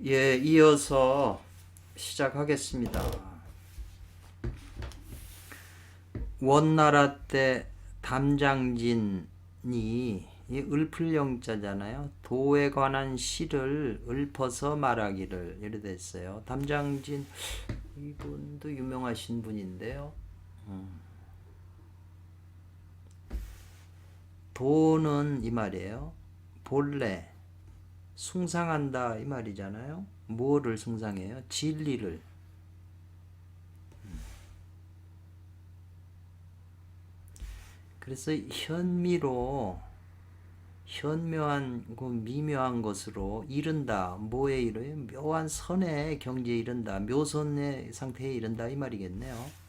예, 이어서 시작하겠습니다. 원나라 때 담장진이 이 을풀영자잖아요. 도에 관한 시를 읊어서 말하기를 이래 됐어요. 담장진 이분도 유명하신 분인데요. 도는 이 말이에요. 본래 숭상한다 이 말이잖아요. 뭐를 숭상해요? 진리를. 그래서 현묘한 그 미묘한 것으로 이른다. 뭐에 이르요? 묘한 선의 경지에 이른다. 묘선의 상태에 이른다 이 말이겠네요.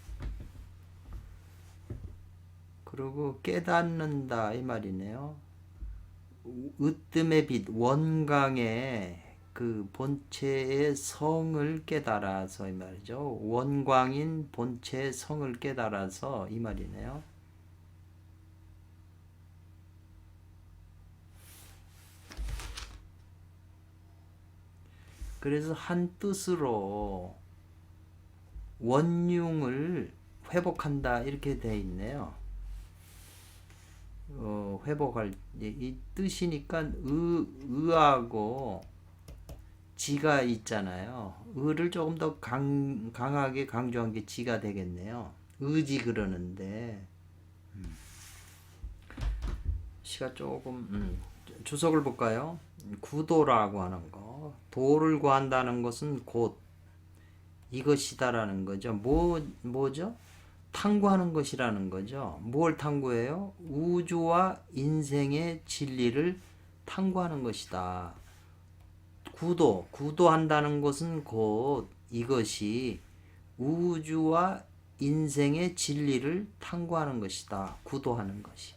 그리고 깨닫는다 이 말이네요. 으뜸의 빛, 원광의 그 본체의 성을 깨달아서 이 말이죠. 원광인 본체의 성을 깨달아서 이 말이네요. 그래서 한 뜻으로 원흉을 회복한다 이렇게 돼 있네요. 회복할 이 뜻이니까 의하고 지가 있잖아요. 의를 조금 더 강하게 강조한 게 지가 되겠네요. 의지 그러는데 시가 조금 주석을 볼까요? 구도라고 하는 거. 도를 구한다는 것은 곧 이것이다라는 거죠. 뭐죠? 탐구하는 것이라는 거죠. 뭘 탐구해요? 우주와 인생의 진리를 탐구하는 것이다. 구도한다는 것은 곧 이것이 우주와 인생의 진리를 탐구하는 것이다. 구도하는 것이.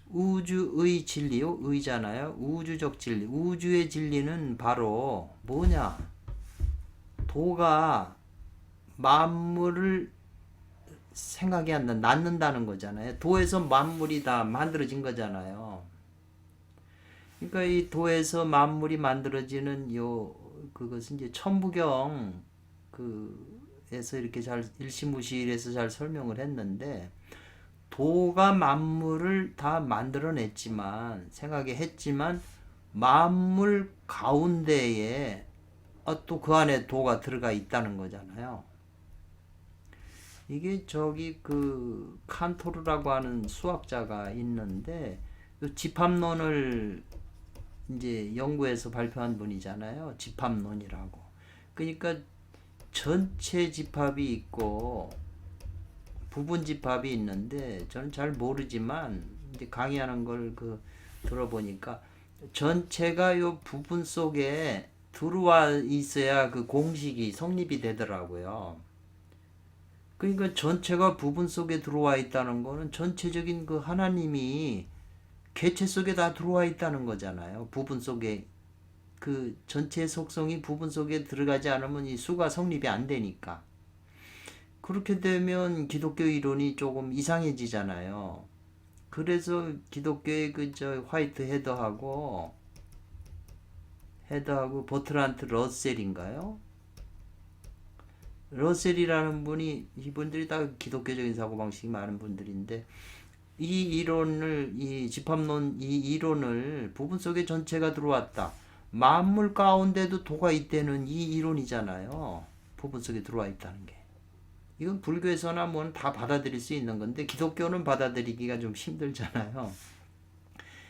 우주의 진리요? 의잖아요. 우주적 진리. 우주의 진리는 바로 뭐냐? 도가 만물을 생각이 안 나, 낳는다는 거잖아요. 도에서 만물이 다 만들어진 거잖아요. 그러니까 이 도에서 만물이 만들어지는 그것은 이제 천부경 그에서 이렇게 잘 일시무실해서 잘 설명을 했는데 도가 만물을 다 만들어냈지만 생각에 했지만 만물 가운데에 또 그 안에 도가 들어가 있다는 거잖아요. 이게 저기 그 칸토르라고 하는 수학자가 있는데 집합론을 이제 연구해서 발표한 분이잖아요. 집합론이라고. 그러니까 전체 집합이 있고 부분 집합이 있는데 저는 잘 모르지만 이제 강의하는 걸 들어보니까 전체가 요 부분 속에 들어와 있어야 그 공식이 성립이 되더라고요. 그러니까 전체가 부분 속에 들어와 있다는 거는 전체적인 그 하나님이 개체 속에 다 들어와 있다는 거잖아요. 부분 속에 그 전체 속성이 부분 속에 들어가지 않으면 이 수가 성립이 안 되니까. 그렇게 되면 기독교 이론이 조금 이상해지잖아요. 그래서 기독교의 그저 화이트 헤더하고 버트란트 러셀인가요? 러셀이라는 분이 이분들이 다 기독교적인 사고방식이 많은 분들인데 이 집합론 이 이론을 부분 속에 전체가 들어왔다. 만물 가운데도 도가 있다는 이 이론이잖아요. 부분 속에 들어와 있다는 게. 이건 불교에서나 뭐는 다 받아들일 수 있는 건데 기독교는 받아들이기가 좀 힘들잖아요.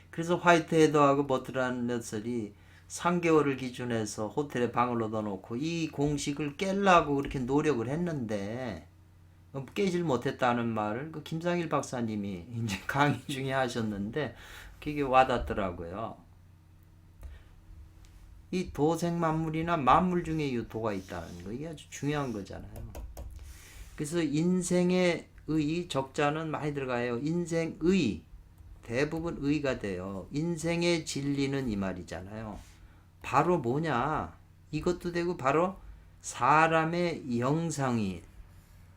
그래서 화이트 헤더하고 버트란 러셀이 3개월을 기준해서 호텔에 방을 얻어놓고 이 공식을 깨려고 그렇게 노력을 했는데 깨질 못했다는 말을 그 김상일 박사님이 이제 강의 중에 하셨는데 그게 와닿더라고요. 이 도생만물이나 만물 중에 이 도가 있다는 거 이게 아주 중요한 거잖아요. 그래서 인생의 의 적자는 많이 들어가요. 인생의 대부분 의가 돼요. 인생의 진리는 이 말이잖아요. 바로 뭐냐? 이것도 되고 바로 사람의 영성이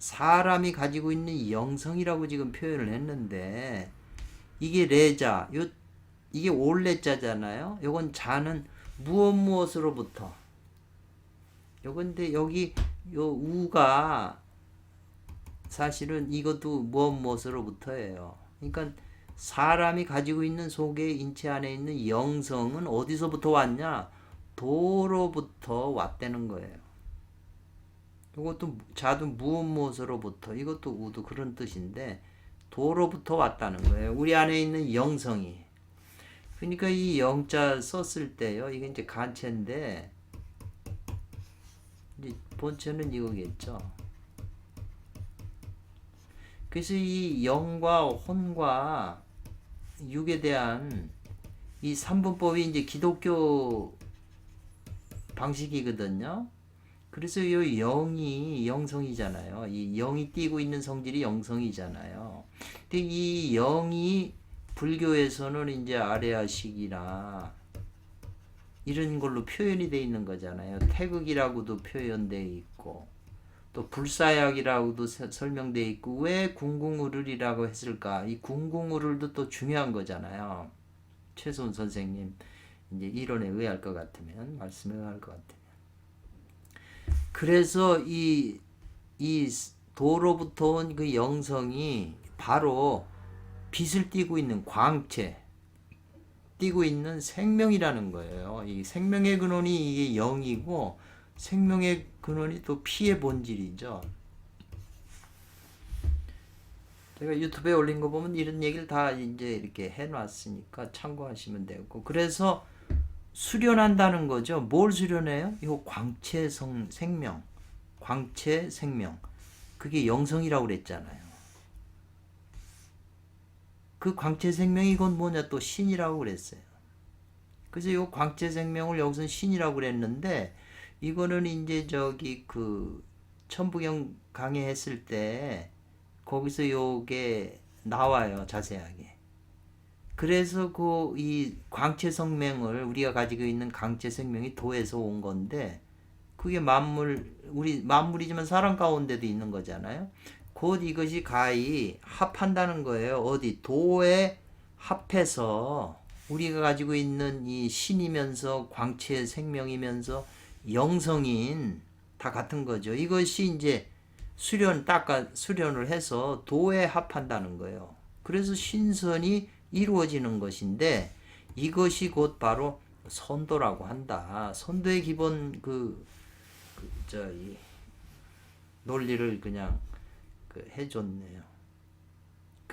사람이 가지고 있는 영성이라고 지금 표현을 했는데 이게 레자, 요 이게 올레자잖아요. 요건 자는 무엇 무엇으로부터. 요건데 여기 요 우가 사실은 이것도 무엇 무엇으로부터예요. 그러니까 사람이 가지고 있는 속의 인체 안에 있는 영성은 어디서부터 왔냐? 도로부터 왔다는 거예요. 이것도 자도 무엇 무엇으로부터, 이것도 우도 그런 뜻인데 도로부터 왔다는 거예요. 우리 안에 있는 영성이. 그러니까 이 영자 썼을 때요. 이게 이제 간체인데 이제 본체는 이거겠죠. 그래서 이 영과 혼과 육에 대한 이 삼분법이 이제 기독교 방식이거든요. 그래서 이 영이 영성이잖아요. 이 영이 띠고 있는 성질이 영성이잖아요. 근데 이 영이 불교에서는 이제 아레아식이나 이런 걸로 표현이 돼 있는 거잖아요. 태극이라고도 표현돼 있고 또 불사약이라고도 설명돼 있고 왜 궁궁우를이라고 했을까? 이 궁궁우를도 또 중요한 거잖아요. 최소은 선생님 이제 이론에 의할 것 같으면 말씀에 의할 것 같으면 그래서 이 도로부터 온 그 영성이 바로 빛을 띠고 있는 광채, 띠고 있는 생명이라는 거예요. 이 생명의 근원이 이게 영이고 생명의 근원이 또 피의 본질이죠. 제가 유튜브에 올린 거 보면 이런 얘기를 다 이제 이렇게 해놨으니까 참고하시면 되고 그래서 수련한다는 거죠. 뭘 수련해요? 이거 광채 생명, 광채 생명. 그게 영성이라고 그랬잖아요. 그 광채 생명이 이건 뭐냐 또 신이라고 그랬어요. 그래서 이 광채 생명을 여기서 신이라고 그랬는데 이거는 이제 저기 그 천부경 강의했을 때 거기서 요게 나와요 자세하게. 그래서 그 이 광채 생명을 우리가 가지고 있는 광채 생명이 도에서 온 건데 그게 만물 우리 만물이지만 사람 가운데도 있는 거잖아요. 곧 이것이 가히 합한다는 거예요. 어디 도에 합해서 우리가 가지고 있는 이 신이면서 광채 생명이면서 영성인 다 같은 거죠. 이것이 이제 수련을 해서 도에 합한다는 거예요. 그래서 신선이 이루어지는 것인데 이것이 곧 바로 선도라고 한다. 선도의 기본 이 논리를 그냥 해줬네요.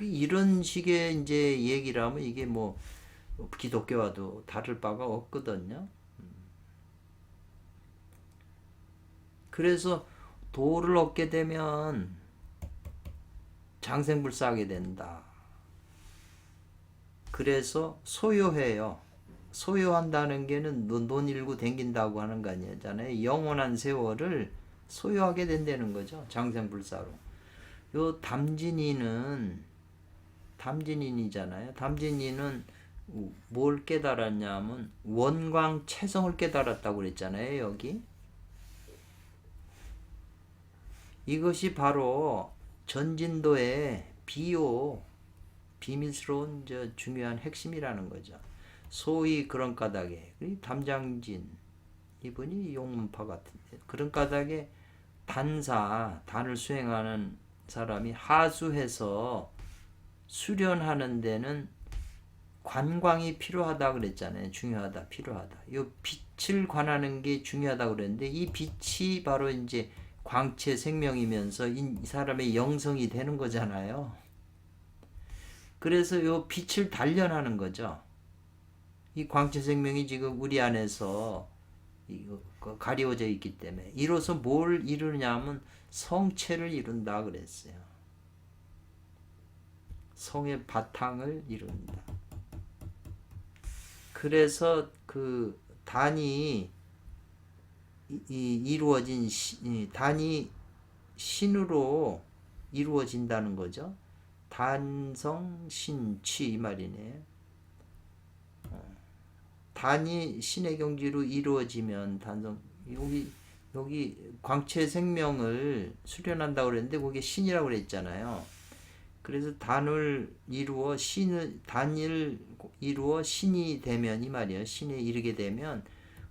이런 식의 이제 얘기를 하면 이게 뭐 기독교와도 다를 바가 없거든요. 그래서 도를 얻게 되면 장생불사하게 된다. 그래서 소요해요. 소요한다는 게는 논일구 댕긴다고 하는 거 아니잖아요. 영원한 세월을 소요하게 된다는 거죠. 장생불사로. 요 담진인이잖아요. 담진인은 뭘 깨달았냐면 원광체성을 깨달았다고 그랬잖아요. 여기. 이것이 바로 전진도의 비밀스러운 중요한 핵심이라는 거죠. 소위 그런 까닭에 담장진 이분이 용문파 같은데 그런 까닭에 단을 수행하는 사람이 하수해서 수련하는 데는 관광이 필요하다 그랬잖아요. 중요하다, 필요하다. 이 빛을 관하는 게 중요하다 그랬는데 이 빛이 바로 이제 광채 생명이면서 이 사람의 영성이 되는 거잖아요. 그래서 이 빛을 단련하는 거죠. 이 광채 생명이 지금 우리 안에서 가리워져 있기 때문에 이로써 뭘 이루냐면 성체를 이룬다 그랬어요. 성의 바탕을 이룬다. 그래서 그 단이 이루어진 단이 신으로 이루어진다는 거죠. 단성신취 이 말이네. 단이 신의 경지로 이루어지면 여기 광채 생명을 수련한다고 그랬는데 그게 신이라고 그랬잖아요. 그래서 단을 이루어 신이 되면 이 말이에요. 신에 이르게 되면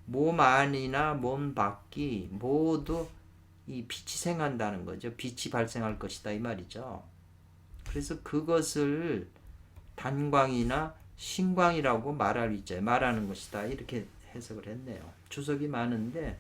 몸 안이나 몸 밖이 모두 이 빛이 생한다는 거죠. 빛이 발생할 것이다 이 말이죠. 그래서 그것을 단광이나 신광이라고 말하는 것이다 이렇게 해석을 했네요. 주석이 많은데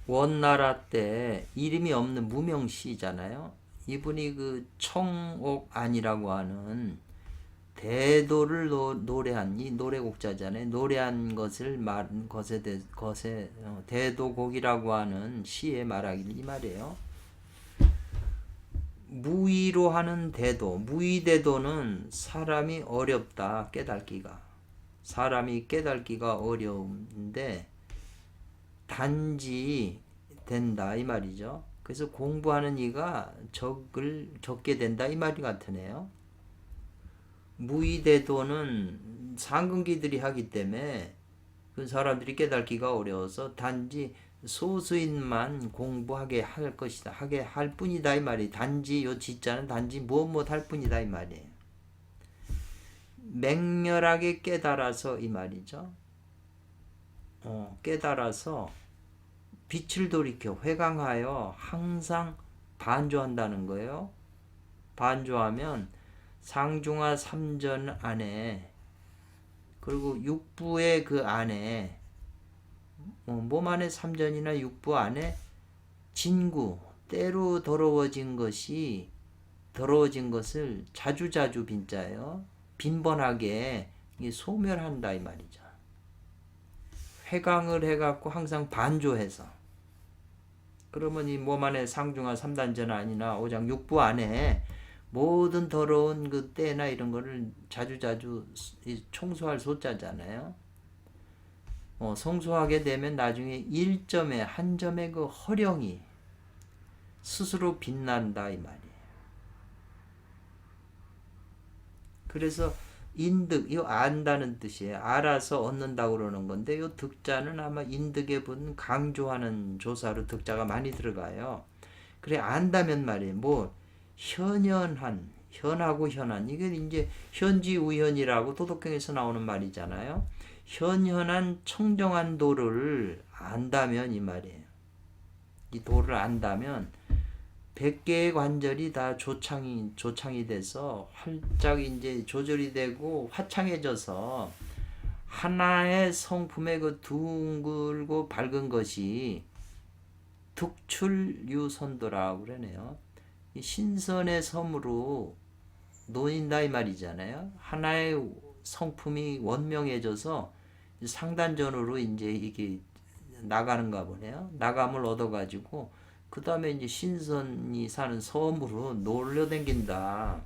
원나라 때 이름이 없는 무명시잖아요. 이분이 그 청옥안이라고 하는 대도를 노래한 이 노래곡자잖아요. 노래한 것을 말한 것에 대도곡이라고 하는 시에 말하길 이 말이에요. 무의로 하는 대도, 무의대도는 사람이 어렵다 깨닫기가. 사람이 깨닫기가 어려운데 단지 된다 이 말이죠. 그래서 공부하는 이가 적게 된다 이 말이 같으네요. 무의대도는 상근기들이 하기 때문에 그 사람들이 깨닫기가 어려워서 단지 소수인만 공부하게 할 것이다. 하게 할 뿐이다 이 말이. 단지 요 지자는 단지 무엇 할 뿐이다 이 말이에요. 맹렬하게 깨달아서 이 말이죠. 깨달아서 빛을 돌이켜 회강하여 항상 반조한다는 거예요. 반조하면 상중하 3전 안에 그리고 육부의 그 안에 몸 안에 3전이나 육부 안에 진구 때로 더러워진 것을 자주자주 빈자예요. 빈번하게 소멸한다 이 말이죠. 회강을 해갖고 항상 반조해서 그러면 이 몸 안에 상중하 3단전 안이나 5장 육부 안에 모든 더러운 그 때나 이런 거를 자주자주 청소할 소자잖아요. 성소하게 되면 나중에 1점에 한 점의 그 허령이 스스로 빛난다 이 말이에요. 그래서 인득, 이거 안다는 뜻이에요. 알아서 얻는다고 그러는 건데, 이 득자는 아마 인득의 분 강조하는 조사로 득자가 많이 들어가요. 그래, 안다면 말이에요. 현하고 현한. 이게 이제 현지우현이라고 도덕경에서 나오는 말이잖아요. 현현한 청정한 도를 안다면 이 말이에요. 이 도를 안다면 100개의 관절이 다 조창이 돼서 활짝 이제 조절이 되고 화창해져서 하나의 성품의 그 둥글고 밝은 것이 득출유선도라고 그러네요. 이 신선의 섬으로 놓인다 이 말이잖아요. 하나의 성품이 원명해져서 상단전으로 이제 이게 나가는가 보네요. 나감을 얻어가지고 그 다음에 이제 신선이 사는 섬으로 놀려댕긴다.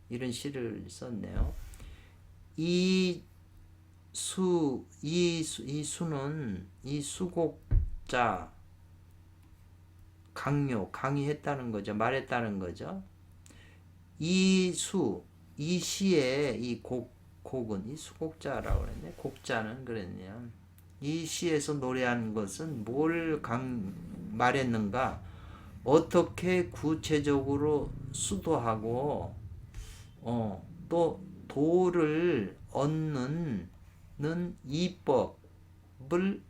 이런 시를 썼네요. 이 수는 이 수곡자 강의했다는 거죠. 말했다는 거죠. 이 시의 이 곡은 이 수곡자라고 그랬네. 곡자는 그랬네요. 이 시에서 노래한 것은 뭘 말했는가? 어떻게 구체적으로 수도하고 또 도를 얻는 이법을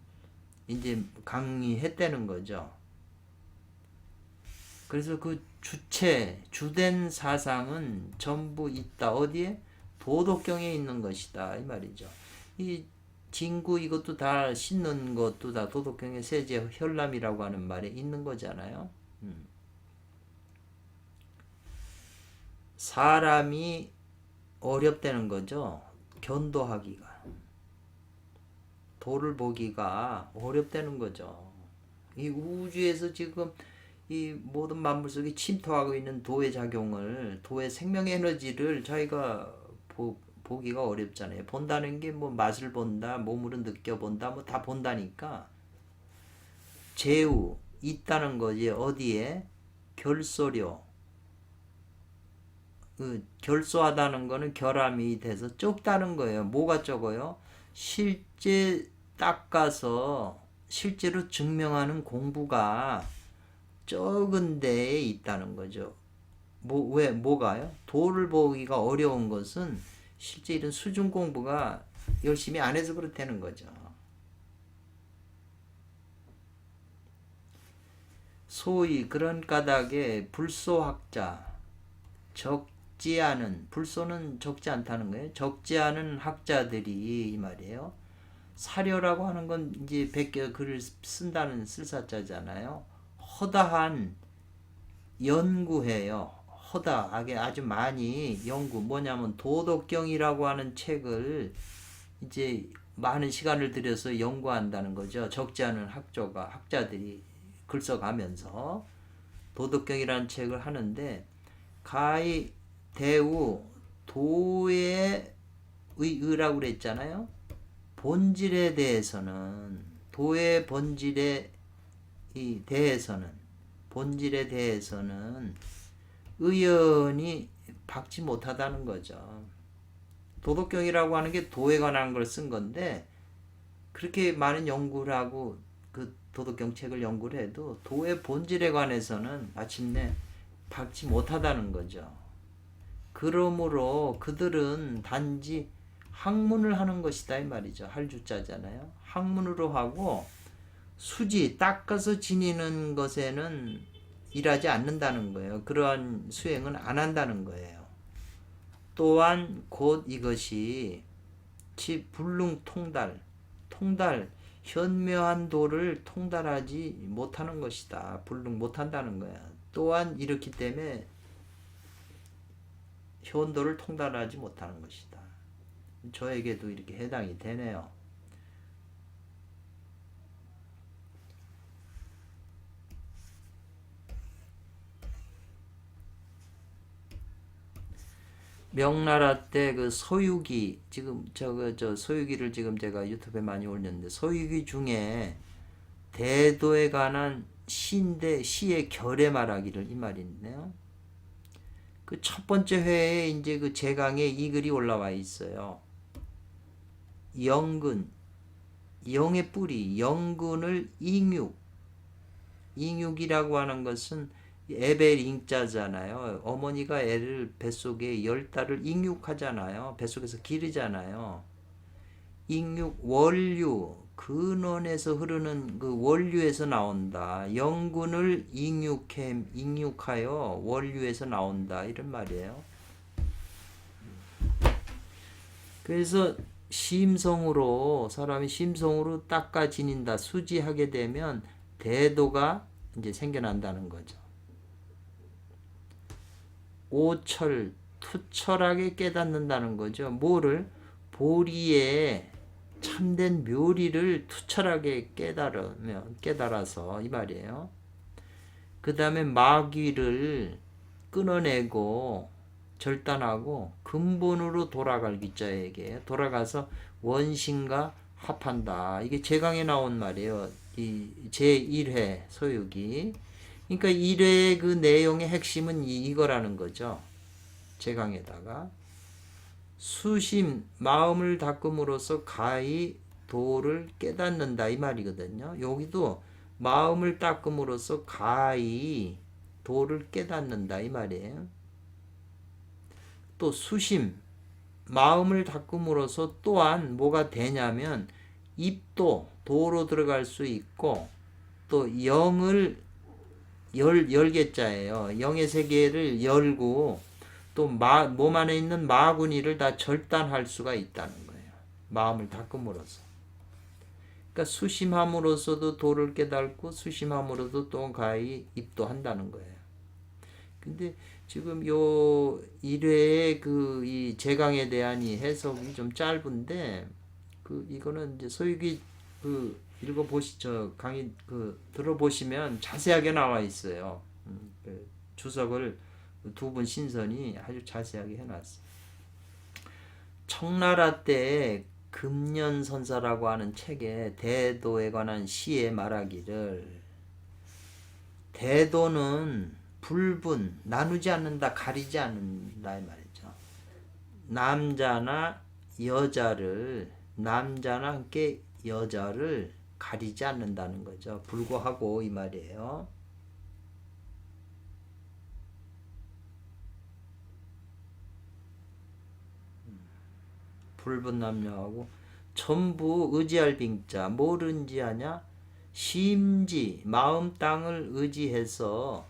이제 강의했다는 거죠. 그래서 그 주된 사상은 전부 있다. 어디에? 도덕경에 있는 것이다. 이 말이죠. 이 진구 이것도 다 씻는 것도 다 도덕경의 세제 혈람이라고 하는 말에 있는 거잖아요. 사람이 어렵다는 거죠. 견도하기가. 도를 보기가 어렵다는 거죠. 이 우주에서 지금 이 모든 만물 속에 침투하고 있는 도의 작용을, 도의 생명 에너지를 저희가 보기가 어렵잖아요. 본다는 게 뭐 맛을 본다, 몸으로 느껴본다, 뭐 다 본다니까. 제우 있다는 거지. 어디에? 결소료. 결소하다는 거는 결함이 돼서 적다는 거예요. 뭐가 적어요? 실제 닦아서 실제로 증명하는 공부가 적은 데에 있다는 거죠. 뭐가요? 도를 보기가 어려운 것은 실제 이런 수준 공부가 열심히 안 해서 그렇다는 거죠. 소위 그런 까닭에 불소학자, 적지 않은, 불소는 적지 않다는 거예요. 적지 않은 학자들이 이 말이에요. 사려라고 하는 건 이제 베껴 글을 쓴다는 쓸사자잖아요. 허다한 연구해요. 허다하게 아주 많이 연구. 뭐냐면 도덕경이라고 하는 책을 이제 많은 시간을 들여서 연구한다는 거죠. 적지 않은 학자들이 글 써가면서 도덕경이라는 책을 하는데 가히 대우 도의 의라고 그랬잖아요. 본질에 대해서는 도의 본질에 대해서는 의연히 박지 못하다는 거죠. 도덕경이라고 하는 게 도에 관한 걸 쓴 건데 그렇게 많은 연구를 하고 그 도덕경 책을 연구를 해도 도의 본질에 관해서는 마침내 박지 못하다는 거죠. 그러므로 그들은 단지 학문을 하는 것이다 이 말이죠. 할주자잖아요. 학문으로 하고 수지 닦아서 지니는 것에는 일하지 않는다는 거예요. 그러한 수행은 안 한다는 거예요. 또한 곧 이것이 불능통달 현묘한 도를 통달하지 못하는 것이다. 불능 못한다는 거야. 또한 이렇기 때문에 현도를 통달하지 못하는 것이다. 저에게도 이렇게 해당이 되네요. 명나라 때 그 서유기 지금 저 서유기를 지금 제가 유튜브에 많이 올렸는데 서유기 중에 대도에 관한 시의 결에 말하기를 이 말이 있네요. 그 첫 번째 회에 이제 그 제강에 이 글이 올라와 있어요. 영근 영의 뿌리 영근을 잉육이라고 하는 것은 에벨잉자잖아요. 어머니가 애를 뱃속에 10달을 잉육하잖아요. 뱃속에서 기르잖아요. 잉육 원류 근원에서 흐르는 그 원류에서 나온다. 영근을 잉육하여 원류에서 나온다. 이런 말이에요. 그래서 사람이 심성으로 닦아 지닌다. 수지하게 되면 대도가 이제 생겨난다는 거죠. 오철, 투철하게 깨닫는다는 거죠. 뭐를? 보리의 참된 묘리를 투철하게 깨달아서 이 말이에요. 그 다음에 마귀를 끊어내고 절단하고 근본으로 돌아갈 기자에게 돌아가서 원신과 합한다. 이게 제강에 나온 말이에요. 이 제1회 소유기. 그러니까 1회의 그 내용의 핵심은 이거라는 거죠. 제강에다가 수심 마음을 닦음으로써 가히 도를 깨닫는다 이 말이거든요. 여기도 마음을 닦음으로써 가히 도를 깨닫는다 이 말이에요. 또 수심 마음을 닦음으로써 또한 뭐가 되냐면 입도 도로 들어갈 수 있고 또 영을 열개자예요. 영의 세계를 열고 또 몸 안에 있는 마구니를 다 절단할 수가 있다는 거예요. 마음을 닦음으로써. 그러니까 수심함으로써도 도를 깨닫고 수심함으로도 또 가히 입도한다는 거예요. 근데 지금 요 1회의 그 이 제강에 대한 이 해석이 좀 짧은데 이거는 이제 소유기 강의 들어보시면 자세하게 나와 있어요. 주석을 두 분 신선이 아주 자세하게 해놨어요. 청나라 때 금년선사라고 하는 책에 대도에 관한 시에 말하기를 대도는 불분 나누지 않는다 가리지 않는다 이 말이죠. 남자나 여자를 남자나 함께 여자를 가리지 않는다는 거죠. 불구하고 이 말이에요. 불분 남녀하고 전부 의지할 빙자 뭘 의지하냐? 심지 마음 땅을 의지해서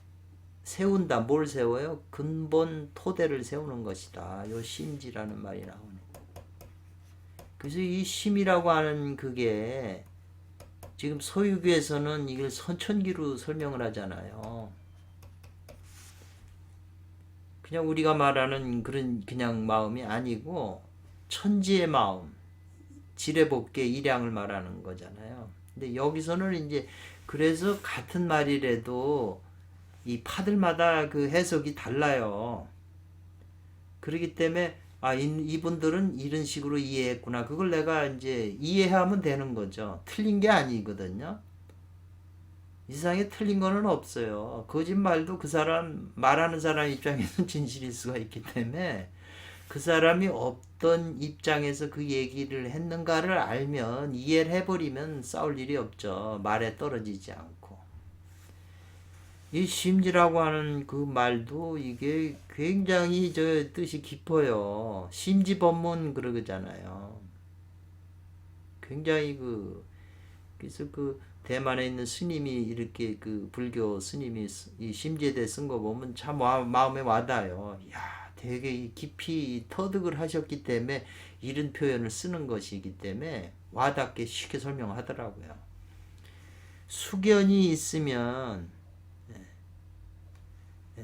세운다. 뭘 세워요? 근본 토대를 세우는 것이다. 요 심지라는 말이 나오네. 그래서 이 심이라고 하는 그게 지금 소유교에서는 이걸 선천기로 설명을 하잖아요. 그냥 우리가 말하는 그런 그냥 마음이 아니고 천지의 마음, 지레복계 일양을 말하는 거잖아요. 근데 여기서는 이제 그래서 같은 말이라도 이 파들마다 그 해석이 달라요. 그렇기 때문에 이분들은 이런 식으로 이해했구나. 그걸 내가 이제 이해하면 되는 거죠. 틀린 게 아니거든요. 이 세상에 틀린 거는 없어요. 거짓말도 그 사람 말하는 사람 입장에서는 진실일 수가 있기 때문에 그 사람이 어떤 입장에서 그 얘기를 했는가를 알면 이해를 해버리면 싸울 일이 없죠. 말에 떨어지지 않고. 이 심지라고 하는 그 말도 이게 굉장히 저 뜻이 깊어요. 심지법문 그러잖아요. 굉장히 그래서 그 대만에 있는 스님이 이렇게 그 불교 스님이 이 심지에 대해 쓴 거 보면 참 마음에 와닿아요. 야, 되게 깊이 터득을 하셨기 때문에 이런 표현을 쓰는 것이기 때문에 와닿게 쉽게 설명하더라고요. 수견이 있으면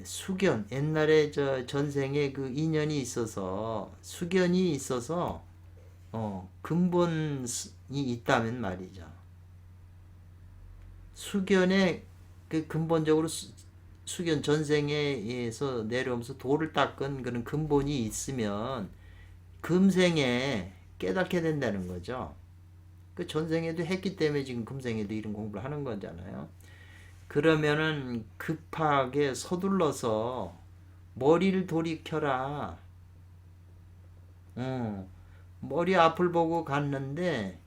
수견 옛날에 저 전생에 그 인연이 있어서 수견이 있어서 근본이 있다면 말이죠. 수견에 그 근본적으로 수견 전생에서 내려오면서 도를 닦은 그런 근본이 있으면 금생에 깨닫게 된다는 거죠. 그 전생에도 했기 때문에 지금 금생에도 이런 공부를 하는 거잖아요. 그러면은 급하게 서둘러서 머리를 돌이켜라. 머리 앞을 보고 갔는데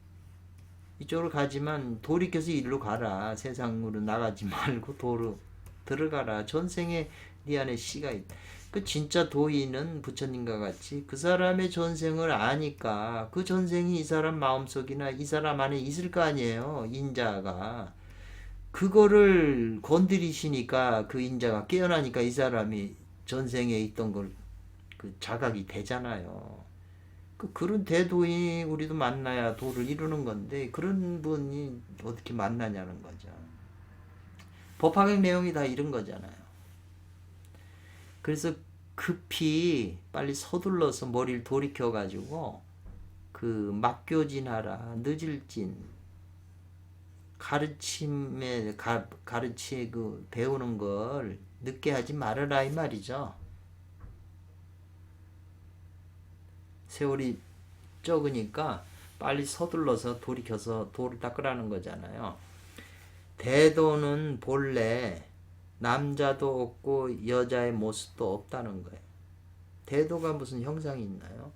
이쪽으로 가지만 돌이켜서 이리로 가라. 세상으로 나가지 말고 도로 들어가라. 전생에 네 안에 씨가 있다. 그 진짜 도인은 부처님과 같이 그 사람의 전생을 아니까 그 전생이 이 사람 마음속이나 이 사람 안에 있을 거 아니에요. 인자가. 그거를 건드리시니까 그 인자가 깨어나니까 이 사람이 전생에 있던 걸 그 자각이 되잖아요. 그런 대도인이 우리도 만나야 도를 이루는 건데 그런 분이 어떻게 만나냐는 거죠. 법화경 내용이 다 이런 거잖아요. 그래서 급히 빨리 서둘러서 머리를 돌이켜 가지고 그 막교진하라. 늦을진 가르침에 가르치 그 배우는 걸 늦게 하지 말아라 이 말이죠. 세월이 적으니까 빨리 서둘러서 돌이켜서 도를 닦으라는 거잖아요. 대도는 본래 남자도 없고 여자의 모습도 없다는 거예요. 대도가 무슨 형상이 있나요?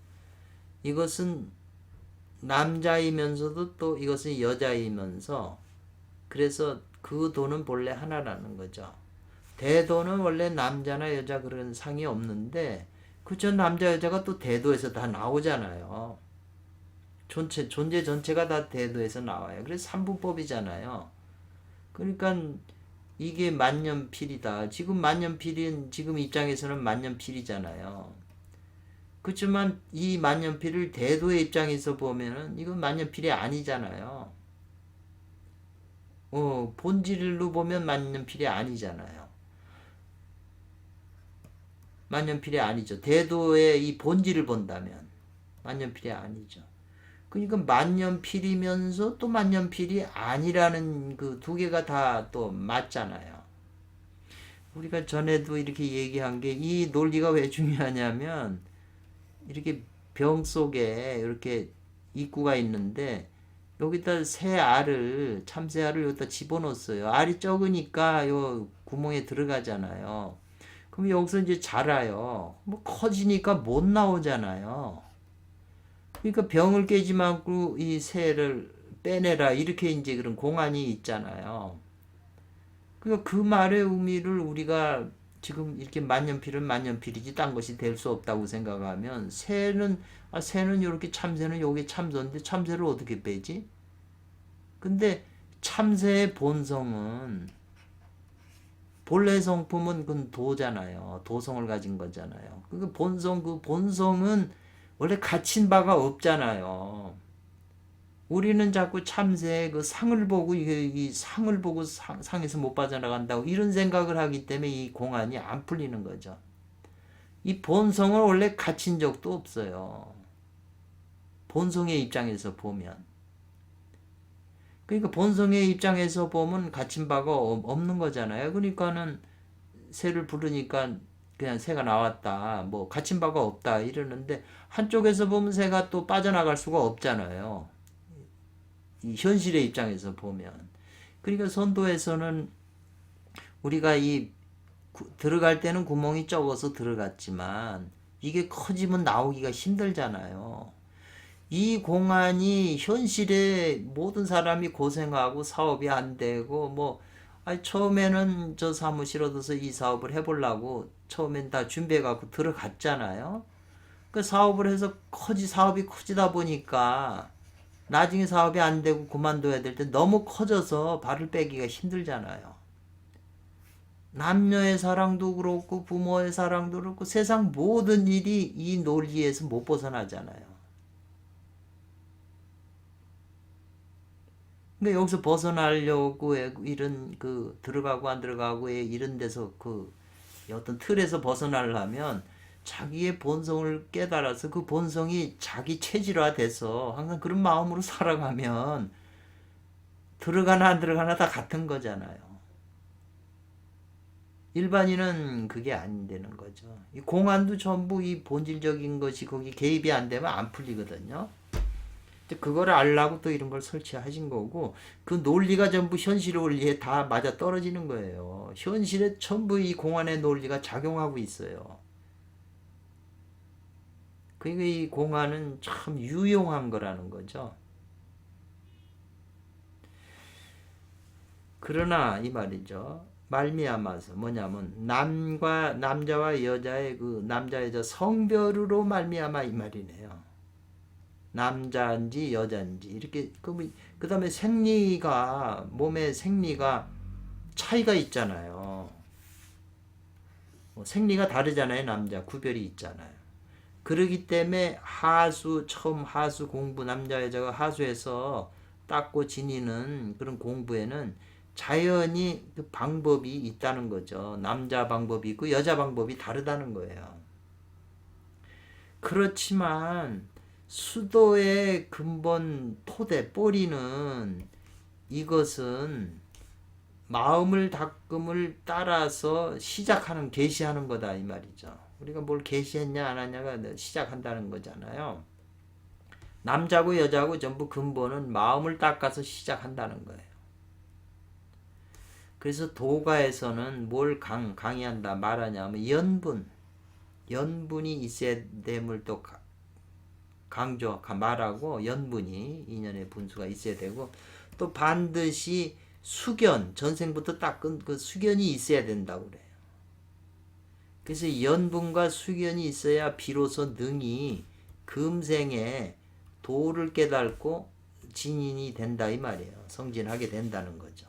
이것은 남자이면서도 또 이것은 여자이면서 그래서 그 도는 본래 하나라는 거죠. 대도는 원래 남자나 여자 그런 상이 없는데 그저 남자 여자가 또 대도에서 다 나오잖아요. 존재 전체가 다 대도에서 나와요. 그래서 삼부법이잖아요. 그러니까 이게 만년필이다. 지금 만년필인 지금 입장에서는 만년필이잖아요. 그렇지만 이 만년필을 대도의 입장에서 보면은 이건 만년필이 아니잖아요. 본질로 보면 만년필이 아니잖아요. 만년필이 아니죠. 대도의 이 본질을 본다면 만년필이 아니죠. 그러니까 만년필이면서 또 만년필이 아니라는 그 두 개가 다 또 맞잖아요. 우리가 전에도 이렇게 얘기한 게 이 논리가 왜 중요하냐면 이렇게 병 속에 이렇게 입구가 있는데 여기다 새 알을 참새 알을 여기다 집어넣었어요. 알이 적으니까 요 구멍에 들어가잖아요. 그럼 여기서 이제 자라요. 뭐 커지니까 못 나오잖아요. 그러니까 병을 깨지 말고 이 새를 빼내라 이렇게 이제 그런 공안이 있잖아요. 그러니까 그 말의 의미를 우리가 지금 이렇게 만년필은 만년필이지 딴 것이 될 수 없다고 생각하면 새는 이렇게 참새는 여기 참새인데 참새를 어떻게 빼지? 근데 참새의 본성은 본래 성품은 그건 도잖아요. 도성을 가진 거잖아요. 그 본성은 원래 갇힌 바가 없잖아요. 우리는 자꾸 참새 그 상을 보고 이 상을 보고 상에서 못 빠져나간다고 이런 생각을 하기 때문에 이 공안이 안 풀리는 거죠. 이 본성은 원래 갇힌 적도 없어요. 본성의 입장에서 보면. 그러니까 본성의 입장에서 보면 갇힌 바가 없는 거잖아요. 그러니까는 새를 부르니까 그냥 새가 나왔다. 뭐 갇힌 바가 없다 이러는데 한쪽에서 보면 새가 또 빠져나갈 수가 없잖아요. 이 현실의 입장에서 보면. 그러니까 선도에서는 우리가 들어갈 때는 구멍이 적어서 들어갔지만 이게 커지면 나오기가 힘들잖아요. 이 공안이 현실에 모든 사람이 고생하고 사업이 안 되고 처음에는 저 사무실 얻어서 이 사업을 해보려고 처음엔 다 준비해갖고 들어갔잖아요. 그 사업을 해서 사업이 커지다 보니까 나중에 사업이 안 되고 그만둬야 될 때 너무 커져서 발을 빼기가 힘들잖아요. 남녀의 사랑도 그렇고 부모의 사랑도 그렇고 세상 모든 일이 이 논리에서 못 벗어나잖아요. 그러니까 여기서 벗어나려고 이런 들어가고 안 들어가고 이런 데서 어떤 틀에서 벗어나려면 자기의 본성을 깨달아서 그 본성이 자기 체질화돼서 항상 그런 마음으로 살아가면 들어가나 안 들어가나 다 같은 거잖아요. 일반인은 그게 안 되는 거죠. 이 공안도 전부 이 본질적인 것이 거기 개입이 안 되면 안 풀리거든요. 그거를 알라고 또 이런 걸 설치하신 거고 그 논리가 전부 현실 원리에 다 맞아 떨어지는 거예요. 현실에 전부 이 공안의 논리가 작용하고 있어요. 그러니까 이 공안은 참 유용한 거라는 거죠. 그러나 이 말이죠. 말미암아서 뭐냐면 남자와 여자의 남자 여자 성별으로 말미암아 이 말이네요. 남자인지 여자인지 이렇게 그 다음에 몸의 생리가 차이가 있잖아요. 생리가 다르잖아요. 남자 구별이 있잖아요. 그러기 때문에 처음 하수 공부 남자 여자가 하수해서 닦고 지니는 그런 공부에는 자연히 그 방법이 있다는 거죠. 남자 방법이 있고 여자 방법이 다르다는 거예요. 그렇지만 수도의 근본 토대 뿌리는 이것은 마음을 닦음을 따라서 시작하는 계시하는 거다 이 말이죠. 우리가 뭘 계시했냐 안 하냐가 시작한다는 거잖아요. 남자고 여자고 전부 근본은 마음을 닦아서 시작한다는 거예요. 그래서 도가에서는 뭘 강의한다 말하냐면 연분이 있어야 됨을 또 말하고 연분이 인연의 분수가 있어야 되고 또 반드시 전생부터 닦은 그 수견이 있어야 된다고 그래요. 그래서 연분과 수견이 있어야 비로소 능히 금생에 도를 깨닫고 진인이 된다 이 말이에요. 성진하게 된다는 거죠.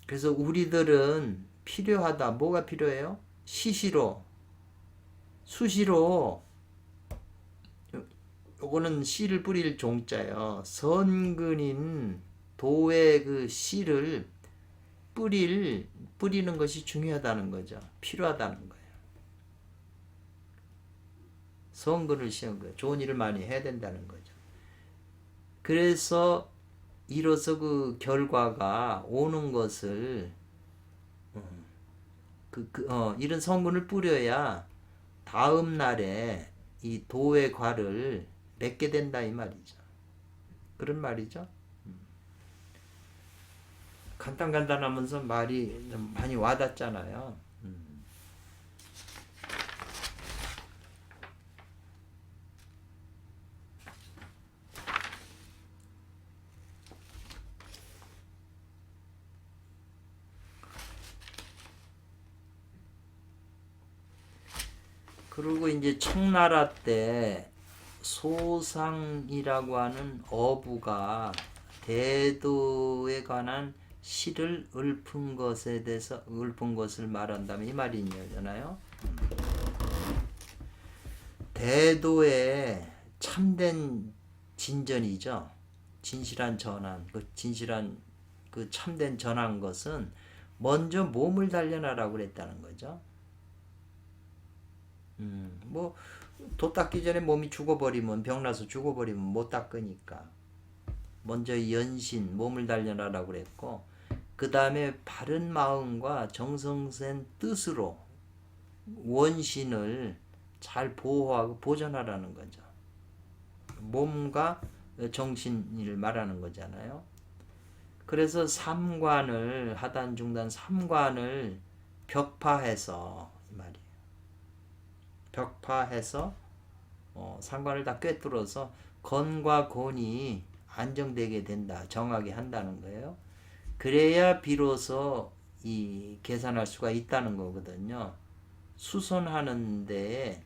그래서 우리들은 필요하다. 뭐가 필요해요? 수시로 요거는 씨를 뿌릴 종자예요. 선근인 도의 그 씨를 뿌리는 것이 중요하다는 거죠. 필요하다는 거예요. 선근을 씌운 거예요. 좋은 일을 많이 해야 된다는 거죠. 그래서 이로써 그 결과가 오는 것을 이런 성분을 뿌려야 다음 날에 이 도의 과를 맺게 된다 이 말이죠. 그런 말이죠. 간단하면서 말이 좀 많이 와닿잖아요. 그리고 이제 청나라 때 소상이라고 하는 어부가 대도에 관한 시를 읊은 것에 대해서 읊은 것을 말한다면 이 말이 있잖아요. 대도의 참된 진전이죠. 진실한 전환, 그 진실한 그 참된 전한 것은 먼저 몸을 단련하라고 그랬다는 거죠. 도 닦기 전에 몸이 죽어버리면, 병나서 죽어버리면 못 닦으니까 먼저 연신 몸을 단련하라고 그랬고, 그 다음에 바른 마음과 정성센 뜻으로 원신을 잘 보호하고 보존하라는 거죠. 몸과 정신을 말하는 거잖아요. 그래서 삼관을 하단 중단 삼관을 벽파해서 이 말이에요. 벽파해서 삼관을 다 꿰뚫어서 건과 권이 안정되게 된다. 정하게 한다는 거예요. 그래야 비로소 이 계산할 수가 있다는 거거든요. 수선하는 데에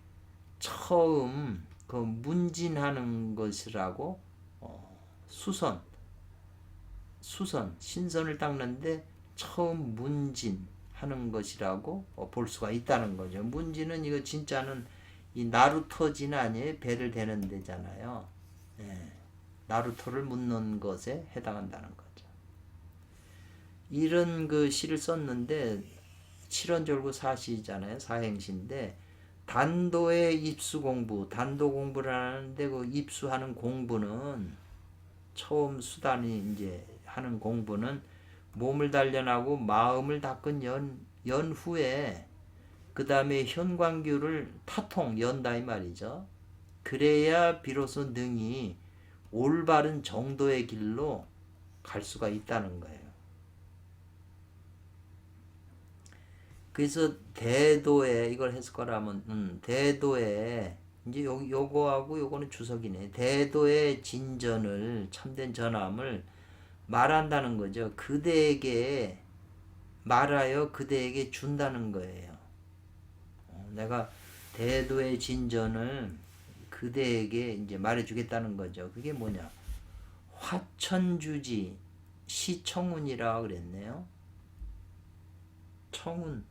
처음 그 문진하는 것이라고 수선 신선을 닦는데 처음 문진하는 것이라고 볼 수가 있다는 거죠. 문진은 이거 진짜는 이 나루터지는 아니에요. 배를 대는 데잖아요. 예, 나루토를 묻는 것에 해당한다는 거죠. 이런 그 시를 썼는데 칠원절구 사시잖아요. 사행시인데 단도의 입수 공부, 단도 공부를 하는데 그 입수하는 공부는 처음 수단이 이제 하는 공부는 몸을 단련하고 마음을 닦은 연후에 그 다음에 현광규를 타통 연다 이 말이죠. 그래야 비로소 능히 올바른 정도의 길로 갈 수가 있다는 거예요. 그래서 대도에 이걸 해석하라면 대도에 이제 요거하고 요거는 주석이네. 대도의 진전을 참된 전함을 말한다는 거죠. 그대에게 말하여 그대에게 준다는 거예요. 내가 대도의 진전을 그대에게 이제 말해주겠다는 거죠. 그게 뭐냐? 화천주지 시청운이라 그랬네요. 청운,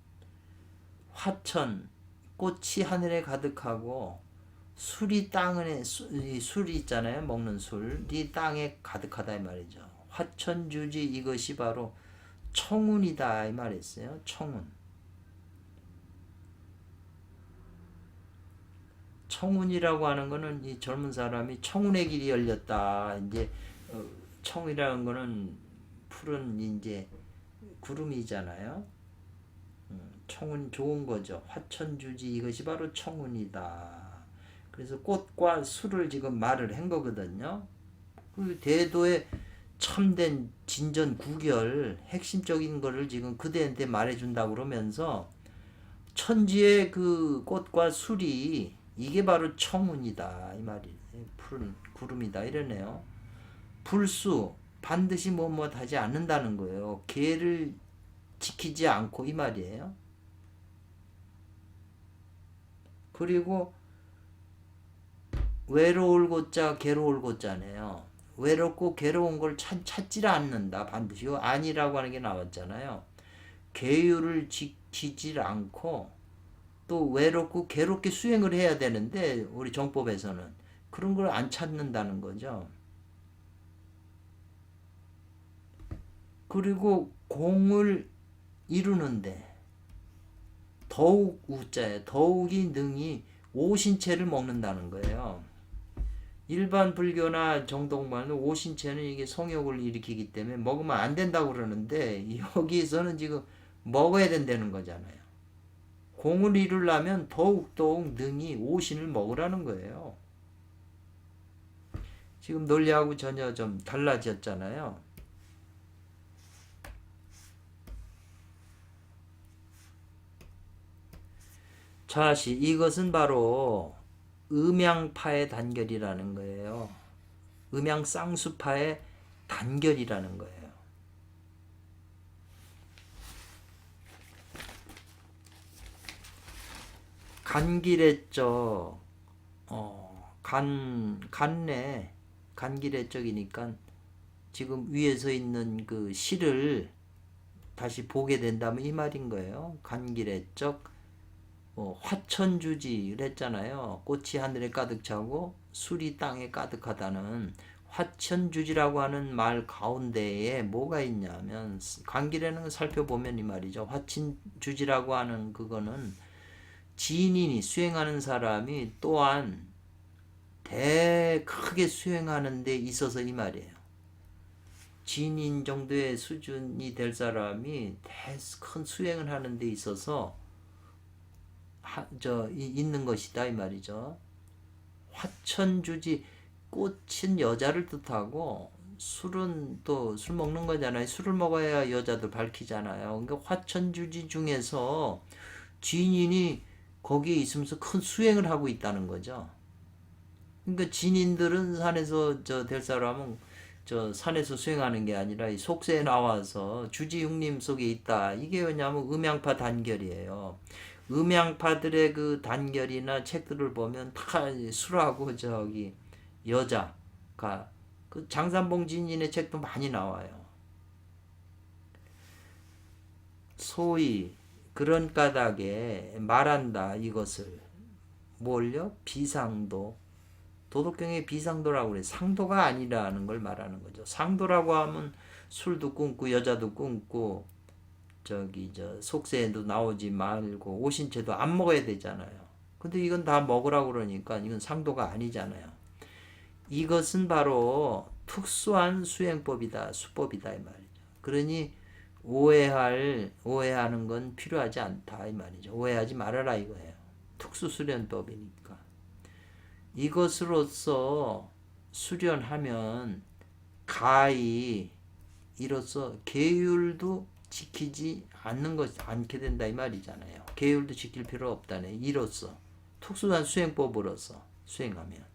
화천, 꽃이 하늘에 가득하고 술이 땅에 술이 있잖아요. 먹는 술이 땅에 가득하다 이 말이죠. 화천주지 이것이 바로 청운이다 이 말이었어요. 청운. 청운이라고 하는 거는 이 젊은 사람이 청운의 길이 열렸다. 이제 청이라는 거는 푸른 이제 구름이잖아요. 청운 좋은 거죠. 화천주지 이것이 바로 청운이다. 그래서 꽃과 술을 지금 말을 한 거거든요. 그 대도의 참된 진전 구결 핵심적인 거를 지금 그대한테 말해준다고 그러면서 천지의 그 꽃과 술이 이게 바로 청운이다 이 말이 푸른 구름이다 이러네요. 불수 반드시 뭐뭐 하지 않는다는 거예요. 계를 지키지 않고 이 말이에요. 그리고 외로울 고자 괴로울 고자네요. 외롭고 괴로운 걸 찾지 않는다. 반드시요. 아니라고 하는 게 나왔잖아요. 계율을 지키지 않고 또 외롭고 괴롭게 수행을 해야 되는데 우리 정법에서는 그런 걸 안 찾는다는 거죠. 그리고 공을 이루는데 더욱 우자에 더욱이 능히 오신채를 먹는다는 거예요. 일반 불교나 정동만은 오신채는 이게 성욕을 일으키기 때문에 먹으면 안 된다고 그러는데 여기서는 지금 먹어야 된다는 거잖아요. 공을 이루려면 더욱 능히 오신을 먹으라는 거예요. 지금 논리하고 전혀 좀 달라졌잖아요. 자시 이것은 바로 음양파의 단결이라는 거예요. 음양쌍수파의 단결이라는 거예요. 간길애적 간내 간길애적이니까 지금 위에 서 있는 그 시를 다시 보게 된다면 이 말인 거예요. 간길애적 화천주지 그랬잖아요. 꽃이 하늘에 가득 차고 술이 땅에 가득하다는 화천주지라고 하는 말 가운데에 뭐가 있냐면 간길에는 살펴보면 이 말이죠. 화천주지라고 하는 그거는 지인이 수행하는 사람이 또한 크게 수행하는 데 있어서 이 말이에요. 지인 정도의 수준이 될 사람이 큰 수행을 하는 데 있어서 있는 것이다 이 말이죠. 화천주지 꽃은 여자를 뜻하고 술은 또 술 먹는 거잖아요. 술을 먹어야 여자도 밝히잖아요. 그러니까 화천주지 중에서 진인이 거기에 있으면서 큰 수행을 하고 있다는 거죠. 그러니까 진인들은 산에서 될 사람은 산에서 수행하는 게 아니라 이 속세에 나와서 주지육림 속에 있다. 이게 왜냐하면 음양파 단결이에요. 음양파들의 그 단결이나 책들을 보면 다 술하고 여자가 그 장산봉 진인의 책도 많이 나와요. 소위 그런 까닭에 말한다 이것을 뭘요? 비상도 도덕경의 비상도라고 그래. 상도가 아니라는 걸 말하는 거죠. 상도라고 하면 술도 끊고 여자도 끊고 속세에도 나오지 말고 오신채도 안 먹어야 되잖아요. 근데 이건 다 먹으라고 그러니까 이건 상도가 아니잖아요. 이것은 바로 특수한 수행법이다. 수법이다 이 말이죠. 그러니 오해하는 건 필요하지 않다 이 말이죠. 오해하지 말아라 이거예요. 특수수련법이니까. 이것으로서 수련하면 가히 이로써 계율도 지키지 않게 된다 이 말이잖아요. 계율도 지킬 필요 없다네. 이로써 특수한 수행법으로서 수행하면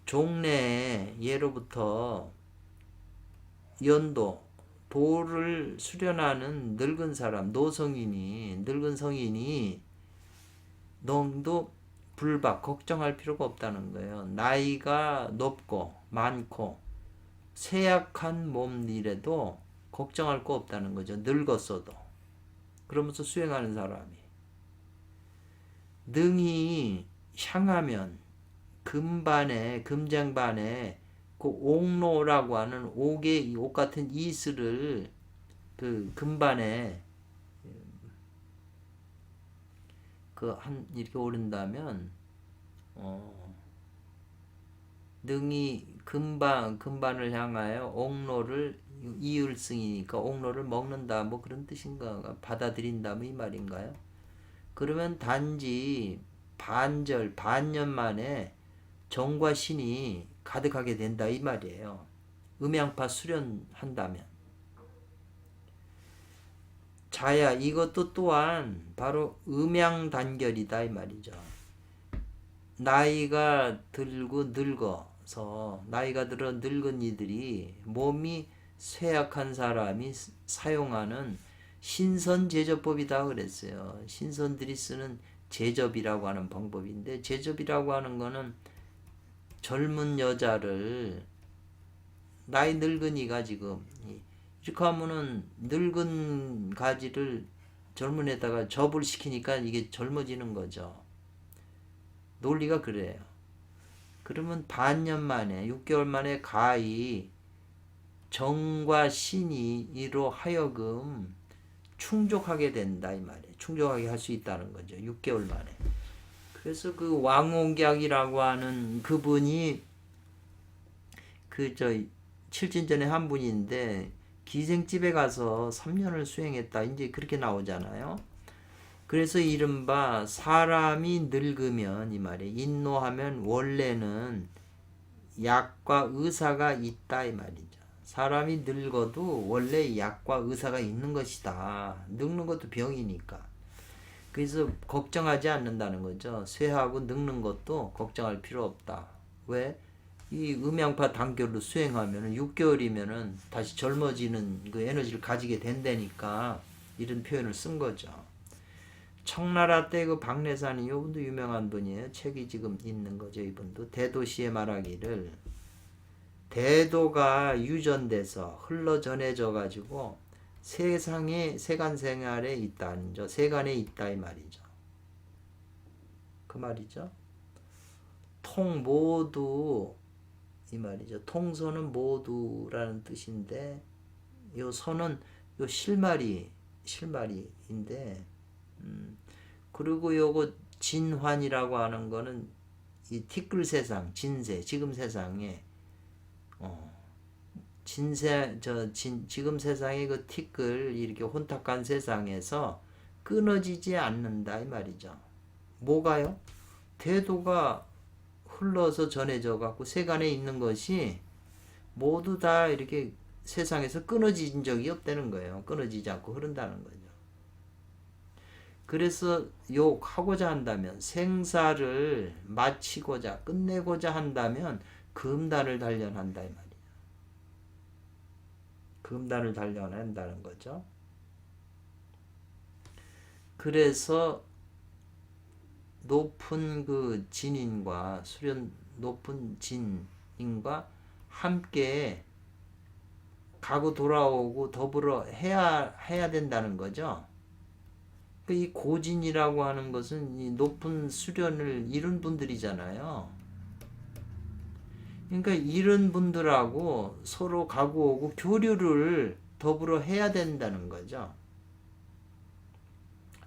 종래 예로부터 도를 수련하는 늙은 성인이 너도 불박 걱정할 필요가 없다는 거예요. 나이가 높고 많고 쇠약한 몸이라도 걱정할 거 없다는 거죠. 늙었어도. 그러면서 수행하는 사람이 능히 향하면 금장반에 그 옥로라고 하는 옥 같은 이슬을 그 금반에 이렇게 오른다면 능히 금반을 향하여 옥로를 이을승이니까 옥로를 먹는다 뭐 그런 뜻인가 받아들인다 뭐 이 말인가요? 그러면 단지 반년 만에 정과 신이 가득하게 된다 이 말이에요. 음양파 수련한다면. 자야 이것도 또한 바로 음양단결이다 이 말이죠. 나이가 들고 늙어서 나이가 들어 늙은 이들이 몸이 쇠약한 사람이 사용하는 신선제접법이다 그랬어요. 신선들이 쓰는 제접이라고 하는 방법인데 제접이라고 하는 거는 젊은 여자를 나이 늙은이가 지금 이렇게 하면은 늙은 가지를 젊은 애다가 접을 시키니까 이게 젊어지는 거죠. 논리가 그래요. 그러면 반년 만에 6개월 만에 가히 정과 신이로 하여금 충족하게 된다 이 말이에요. 충족하게 할 수 있다는 거죠. 6개월 만에. 그래서 그 왕옥약이라고 하는 그분이 칠진전에 한 분인데 기생집에 가서 3년을 수행했다. 이제 그렇게 나오잖아요. 그래서 이른바 사람이 늙으면 이 말이에요. 인노하면 원래는 약과 의사가 있다 이 말이죠. 사람이 늙어도 원래 약과 의사가 있는 것이다. 늙는 것도 병이니까. 그래서 걱정하지 않는다는 거죠. 쇠하고 늙는 것도 걱정할 필요 없다. 왜? 이 음양파 단결로 수행하면 6개월이면은 다시 젊어지는 그 에너지를 가지게 된다니까 이런 표현을 쓴 거죠. 청나라 때 그 박래산 이분도 유명한 분이에요. 책이 지금 있는 거죠. 이분도 대도시에 말하기를 대도가 유전돼서 흘러 전해져 가지고 세상에 세간 생활에 있다는 죠. 세간에 있다 이 말이죠. 그 말이죠. 통 모두 이 말이죠. 통소는 모두라는 뜻인데 요 소는 요 실마리인데 그리고 요거 진환이라고 하는 거는 이 티끌 세상, 진세, 지금 세상에 지금 세상의 그 티끌 이렇게 혼탁한 세상에서 끊어지지 않는다 이 말이죠. 뭐가요? 대도가 흘러서 전해져 갖고 세간에 있는 것이 모두 다 이렇게 세상에서 끊어진 적이 없다는 거예요. 끊어지지 않고 흐른다는 거죠. 그래서 욕하고자 한다면 생사를 마치고자 끝내고자 한다면 금단을 단련한다 이 말이에요. 금단을 단련한다는 거죠. 그래서 높은 그 진인과 수련 높은 진인과 함께 가고 돌아오고 더불어 해야 된다는 거죠. 이 고진이라고 하는 것은 이 높은 수련을 이룬 분들이잖아요. 그러니까 이런 분들하고 서로 가고 오고 교류를 더불어 해야 된다는 거죠.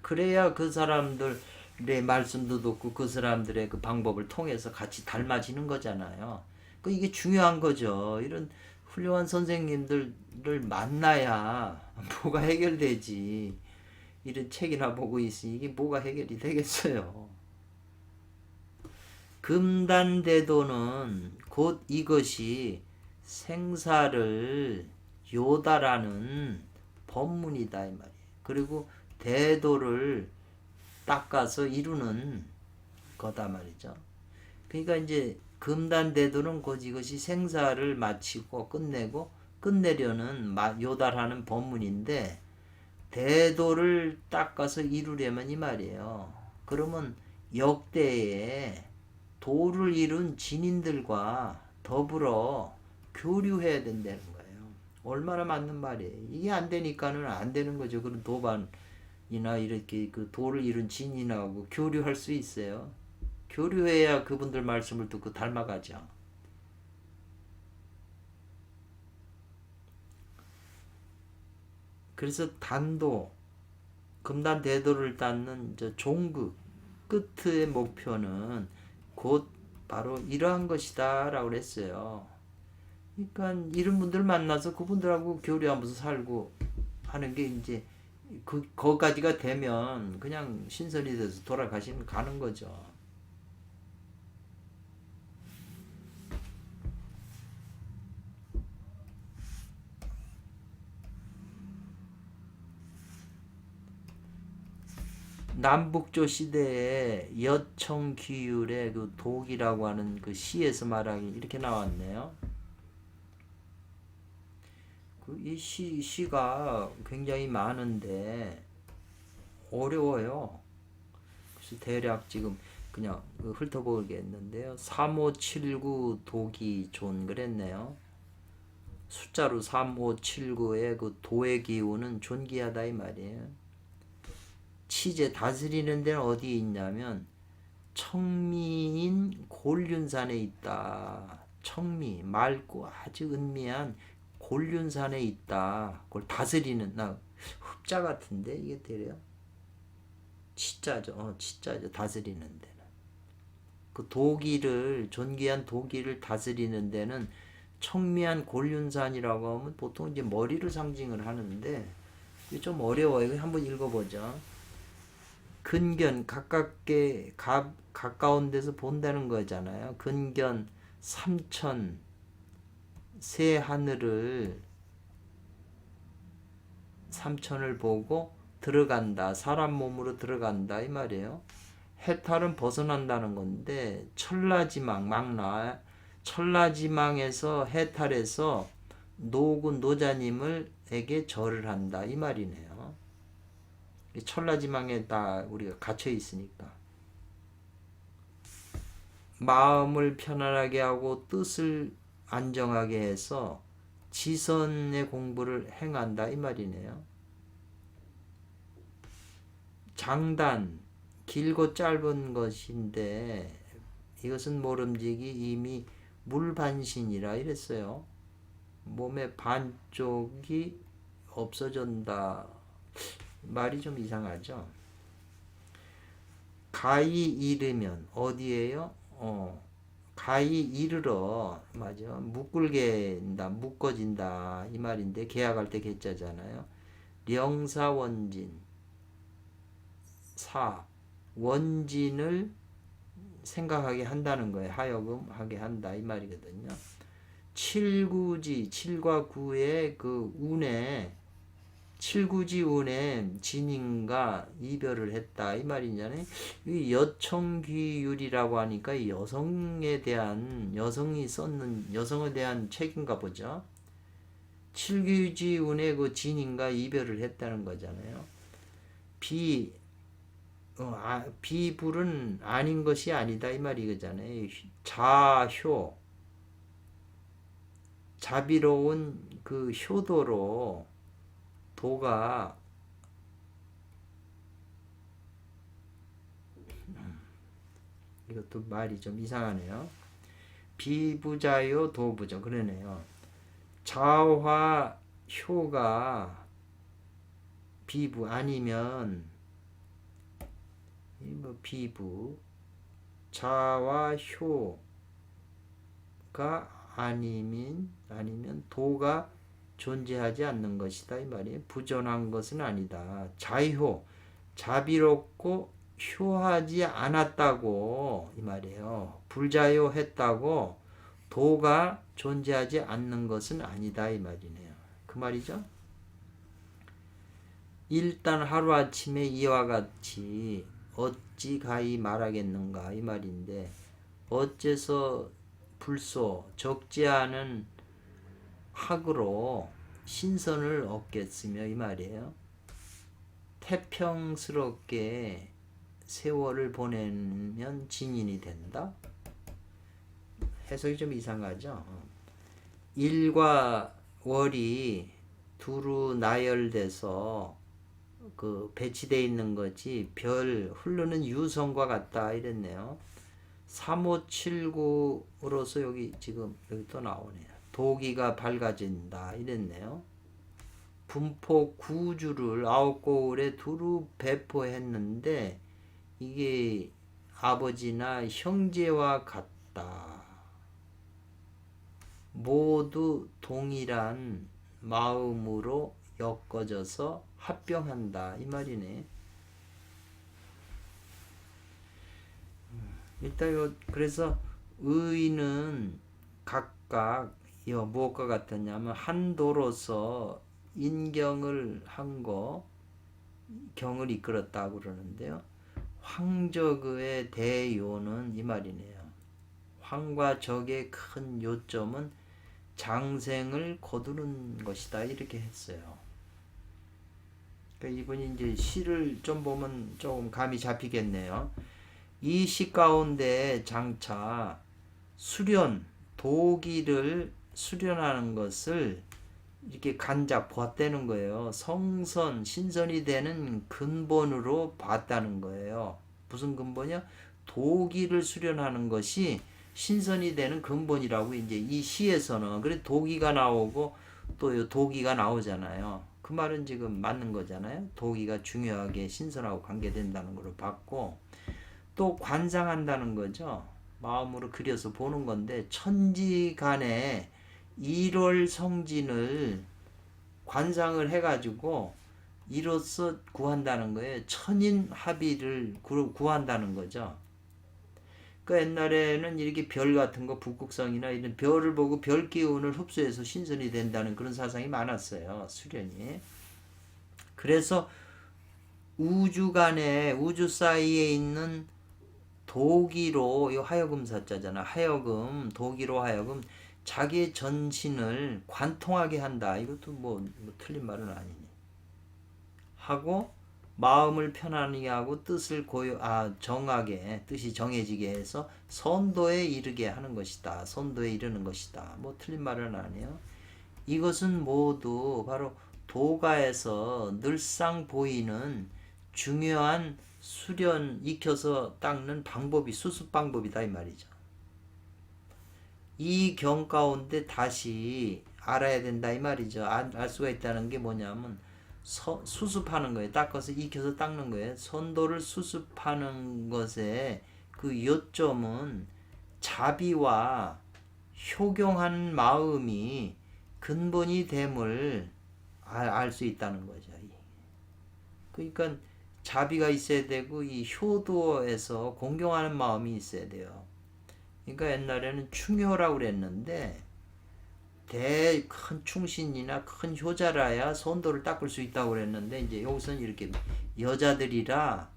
그래야 그 사람들의 말씀도 듣고 그 사람들의 그 방법을 통해서 같이 닮아지는 거잖아요. 그 이게 중요한 거죠. 이런 훌륭한 선생님들을 만나야 뭐가 해결되지. 이런 책이나 보고 있으니 이게 뭐가 해결이 되겠어요. 금단대도는 곧 이것이 생사를 요달하는 법문이다 이 말이에요. 그리고 대도를 닦아서 이루는 거다 말이죠. 그러니까 이제 금단대도는 곧 이것이 생사를 마치고 끝내려는 요달하는 법문인데 대도를 닦아서 이루려면 이 말이에요. 그러면 역대에 도를 이룬 진인들과 더불어 교류해야 된다는 거예요. 얼마나 맞는 말이에요. 이게 안 되니까는 안 되는 거죠. 그런 도반이나 이렇게 그 도를 이룬 진인하고 교류할 수 있어요. 교류해야 그분들 말씀을 듣고 닮아가죠. 그래서 단도, 금단 대도를 닦는 종극 끝의 목표는 곧 바로 이러한 것이다 라고 했어요. 그러니까 이런 분들 만나서 그분들하고 교류하면서 살고 하는 게 이제 거기까지가 되면 그냥 신선이 돼서 가는 거죠. 남북조 시대에 여청귀율의 그 독이라고 하는 그 시에서 말하기 이렇게 나왔네요. 이 시가 굉장히 많은데 어려워요. 그래서 대략 지금 그냥 훑어보겠는데요. 3579 독이 존 그랬네요. 숫자로 3579의 그 도의 기운은 존귀하다 이 말이에요. 치제 다스리는 데는 어디에 있냐면 청미인 곤륜산에 있다. 청미 맑고 아주 은미한 곤륜산에 있다. 그걸 다스리는 흡자 같은데 이게 되래요. 치자죠. 치자죠. 다스리는 데는. 그 존귀한 도기를 다스리는 데는 청미한 곤륜산이라고 하면 보통 이제 머리를 상징을 하는데 이게 좀 어려워요. 한번 읽어보죠. 근견 가까운 데서 본다는 거잖아요. 근견 삼천 새 하늘을 삼천을 보고 들어간다. 사람 몸으로 들어간다 이 말이에요. 해탈은 벗어난다는 건데 천라지망에서 해탈해서 노자님에게 절을 한다 이 말이네요. 천라지망에 다 우리가 갇혀 있으니까. 마음을 편안하게 하고 뜻을 안정하게 해서 지선의 공부를 행한다 이 말이네요. 장단, 길고 짧은 것인데 이것은 모름지기 이미 물반신이라 이랬어요. 몸의 반쪽이 없어진다. 말이 좀 이상하죠. 가히 이르면 어디에요? 가히 이르러 맞아. 묶을게다 묶어진다 이 말인데 계약할 때 계자잖아요. 령사원진 사 원진을 생각하게 한다는 거예요. 하여금 하게 한다 이 말이거든요. 칠구지 7과 9의 그 운에 칠구지 운에 진인과 이별을 했다 이 말이잖아요. 이 여청귀율이라고 하니까 여성에 대한 여성이 썼는 여성에 대한 책인가 보죠. 칠구지 운에 그 진인과 이별을 했다는 거잖아요. 비불은 아닌 것이 아니다 이 말이잖아요. 자효 자비로운 그 효도로 도가 이것도 말이 좀 이상하네요. 비부자요 도부죠. 그러네요. 자화 효가 비부 아니면 뭐 비부 자와 효가 아니면 도가 존재하지 않는 것이다 이 말이에요. 부존한 것은 아니다. 자효 자비롭고 효하지 않았다고 이 말이에요. 불자효했다고 도가 존재하지 않는 것은 아니다 이 말이네요. 그 말이죠. 일단 하루아침에 이와 같이 어찌 가히 말하겠는가 이 말인데 어째서 불소 적지 않은 학으로 신선을 얻겠으며 이 말이에요. 태평스럽게 세월을 보내면 진인이 된다. 해석이 좀 이상하죠. 일과 월이 두루 나열돼서 그 배치되어 있는 거지 별 흐르는 유성과 같다 이랬네요. 3579로서 여기 지금 여기 또 나오네요. 도기가 밝아진다 이랬네요. 분포 구주를 아홉고을에 두루 배포했는데 이게 아버지나 형제와 같다. 모두 동일한 마음으로 엮어져서 합병한다 이 말이네. 일단 그래서 의는 각각 무엇과 같았냐면 한도로서 인경을 한 거 경을 이끌었다고 그러는데요. 황적의 대요는 이 말이네요. 황과 적의 큰 요점은 장생을 거두는 것이다 이렇게 했어요. 그러니까 이분이 이제 시를 좀 보면 조금 감이 잡히겠네요. 이 시 가운데 장차 수련 도기를 수련하는 것을 이렇게 간작 보았다는 거예요. 성선 신선이 되는 근본으로 봤다는 거예요. 무슨 근본이요? 도기를 수련하는 것이 신선이 되는 근본이라고 이제 이 시에서는 그래 도기가 나오고 또 도기가 나오잖아요. 그 말은 지금 맞는 거잖아요. 도기가 중요하게 신선하고 관계된다는 걸로 봤고 또 관상한다는 거죠. 마음으로 그려서 보는 건데 천지간에 일월성진을 관상을 해가지고 이로써 구한다는 거예요. 천인합의를 구한다는 거죠. 그 옛날에는 이렇게 별 같은 거 북극성이나 이런 별을 보고 별 기운을 흡수해서 신선이 된다는 그런 사상이 많았어요. 수련이. 그래서 우주간에 우주 사이에 있는 도기로 이 하여금 사자잖아. 하여금 도기로 하여금 자기의 전신을 관통하게 한다. 이것도 뭐 틀린 말은 아니니. 하고 마음을 편안하게 하고 정하게 뜻이 정해지게 해서 선도에 이르게 하는 것이다. 선도에 이르는 것이다. 뭐 틀린 말은 아니에요. 이것은 모두 바로 도가에서 늘상 보이는 중요한 수련 익혀서 닦는 방법이 수습 방법이다 이 말이죠. 이 경 가운데 다시 알아야 된다 이 말이죠. 알 수가 있다는 게 뭐냐면 수습하는 거예요. 닦아서 익혀서 닦는 거예요. 선도를 수습하는 것에 그 요점은 자비와 효경한 마음이 근본이 됨을 알 수 있다는 거죠. 그러니까 자비가 있어야 되고 이 효도에서 공경하는 마음이 있어야 돼요. 그러니까 옛날에는 충효라고 그랬는데 큰 충신이나 큰 효자라야 선도를 닦을 수 있다고 그랬는데 이제 여기서는 이렇게 여자들이라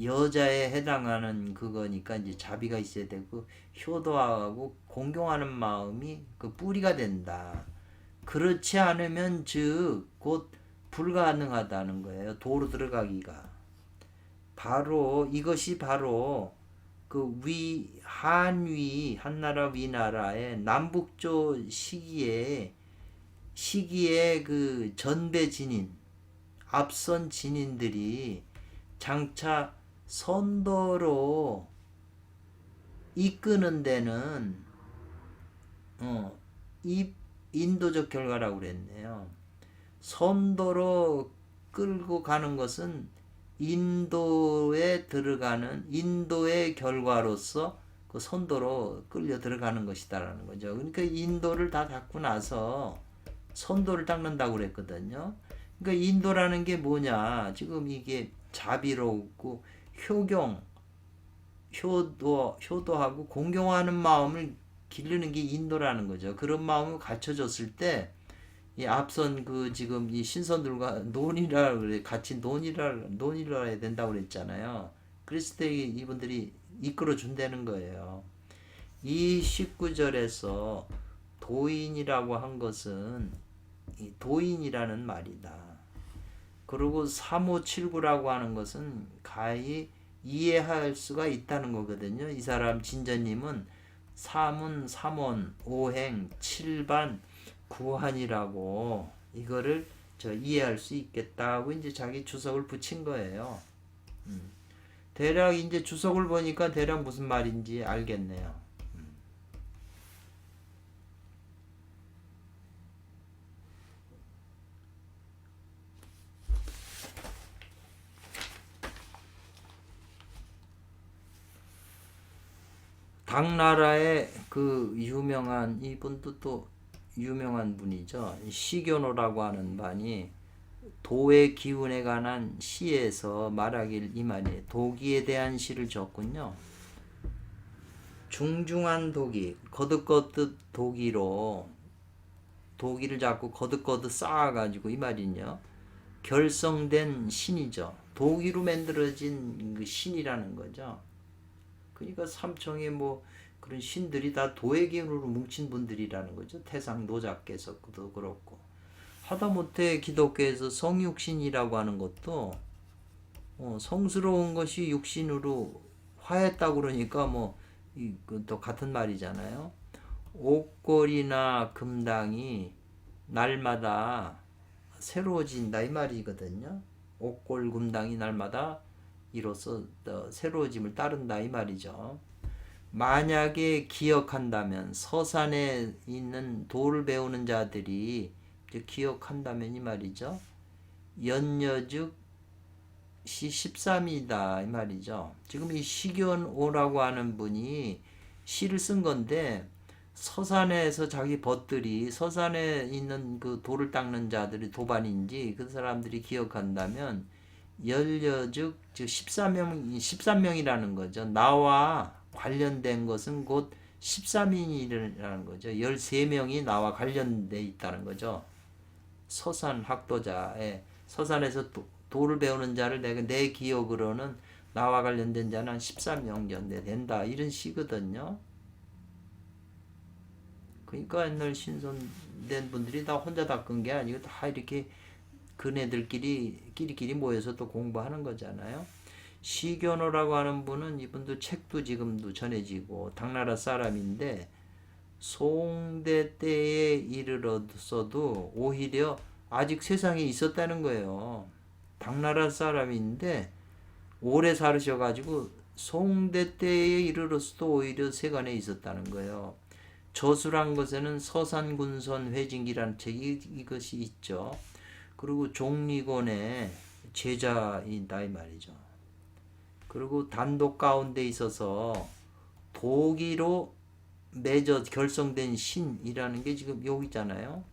여자에 해당하는 그거니까 이제 자비가 있어야 되고 효도하고 공경하는 마음이 그 뿌리가 된다. 그렇지 않으면 즉 곧 불가능하다는 거예요. 도로 들어가기가. 바로 이것이 바로 그 한나라 위나라의 남북조 시기에 그 전배 진인 앞선 진인들이 장차 선도로 이끄는 데는 이 인도적 결과라고 그랬네요. 선도로 끌고 가는 것은 인도에 들어가는 인도의 결과로서 그 선도로 끌려 들어가는 것이다라는 거죠. 그러니까 인도를 다 닦고 나서 선도를 닦는다고 그랬거든요. 그러니까 인도라는 게 뭐냐? 지금 이게 자비롭고 효도하고 공경하는 마음을 기르는 게 인도라는 거죠. 그런 마음을 갖춰줬을 때 이 앞선 그 지금 이 신선들과 논의라 그래 같이 논의를 해야 된다고 그랬잖아요. 그랬을 때 이분들이 이끌어 준다는 거예요. 이 19절에서 도인이라고 한 것은 이 도인이라는 말이다. 그리고 3579라고 하는 것은 가히 이해할 수가 있다는 거거든요. 이 사람 진저님은 3은 3원, 5행, 7반, 9한이라고 이거를 이해할 수 있겠다고 이제 자기 주석을 붙인 거예요. 대략 이제 주석을 보니까 대략 무슨 말인지 알겠네요. 당나라의 그 유명한 이분도 또 유명한 분이죠. 시교노라고 하는 반이 도의 기운에 관한 시에서 말하길 이 말이에요. 도기에 대한 시를 줬군요. 중중한 도기, 거듭거듭 도기로 도기를 잡고 거듭거듭 쌓아가지고 이 말이요. 결성된 신이죠. 도기로 만들어진 그 신이라는 거죠. 그러니까 삼총의 뭐 그런 신들이 다 도의 기운으로 뭉친 분들이라는 거죠. 태상 노자께서도 그렇고 하다못해 기독교에서 성육신이라고 하는 것도 성스러운 것이 육신으로 화했다고 그러니까 또 같은 말이잖아요. 옥골이나 금당이 날마다 새로워진다 이 말이거든요. 옥골 금당이 날마다 이로써 새로워짐을 따른다 이 말이죠. 만약에 기억한다면 서산에 있는 도를 배우는 자들이 기억한다면 이 말이죠. 연여즉 시 13이다 이 말이죠. 지금 이 시견오라고 하는 분이 시를 쓴 건데 서산에서 자기 벗들이 서산에 있는 그 돌을 닦는 자들이 도반인지 그 사람들이 기억한다면 연여즉 13명이라는 거죠. 나와 관련된 것은 곧 13인이라는 거죠. 13명이 나와 관련돼 있다는 거죠. 서산 학도자에 서산에서 도를 배우는 자를 내 기억으로는 나와 관련된 자는 한 13명 정도 된다. 이런 시거든요. 그러니까 옛날 신선된 분들이 다 혼자 닦은 게 아니고 다 이렇게 끼리끼리 모여서 또 공부하는 거잖아요. 시견호라고 하는 분은 이분도 책도 지금도 전해지고 당나라 사람인데 송대 때에 이르러서도 오히려 아직 세상에 있었다는 거예요. 당나라 사람인데 오래 살으셔가지고 송대 때에 이르러서도 오히려 세간에 있었다는 거예요. 저술한 것에는 서산군선 회진기라는 책이 이것이 있죠. 그리고 종리곤의 제자이다 이 말이죠. 그리고 단독 가운데 있어서 도기로 맺어 결성된 신이라는 게 지금 여기 있잖아요.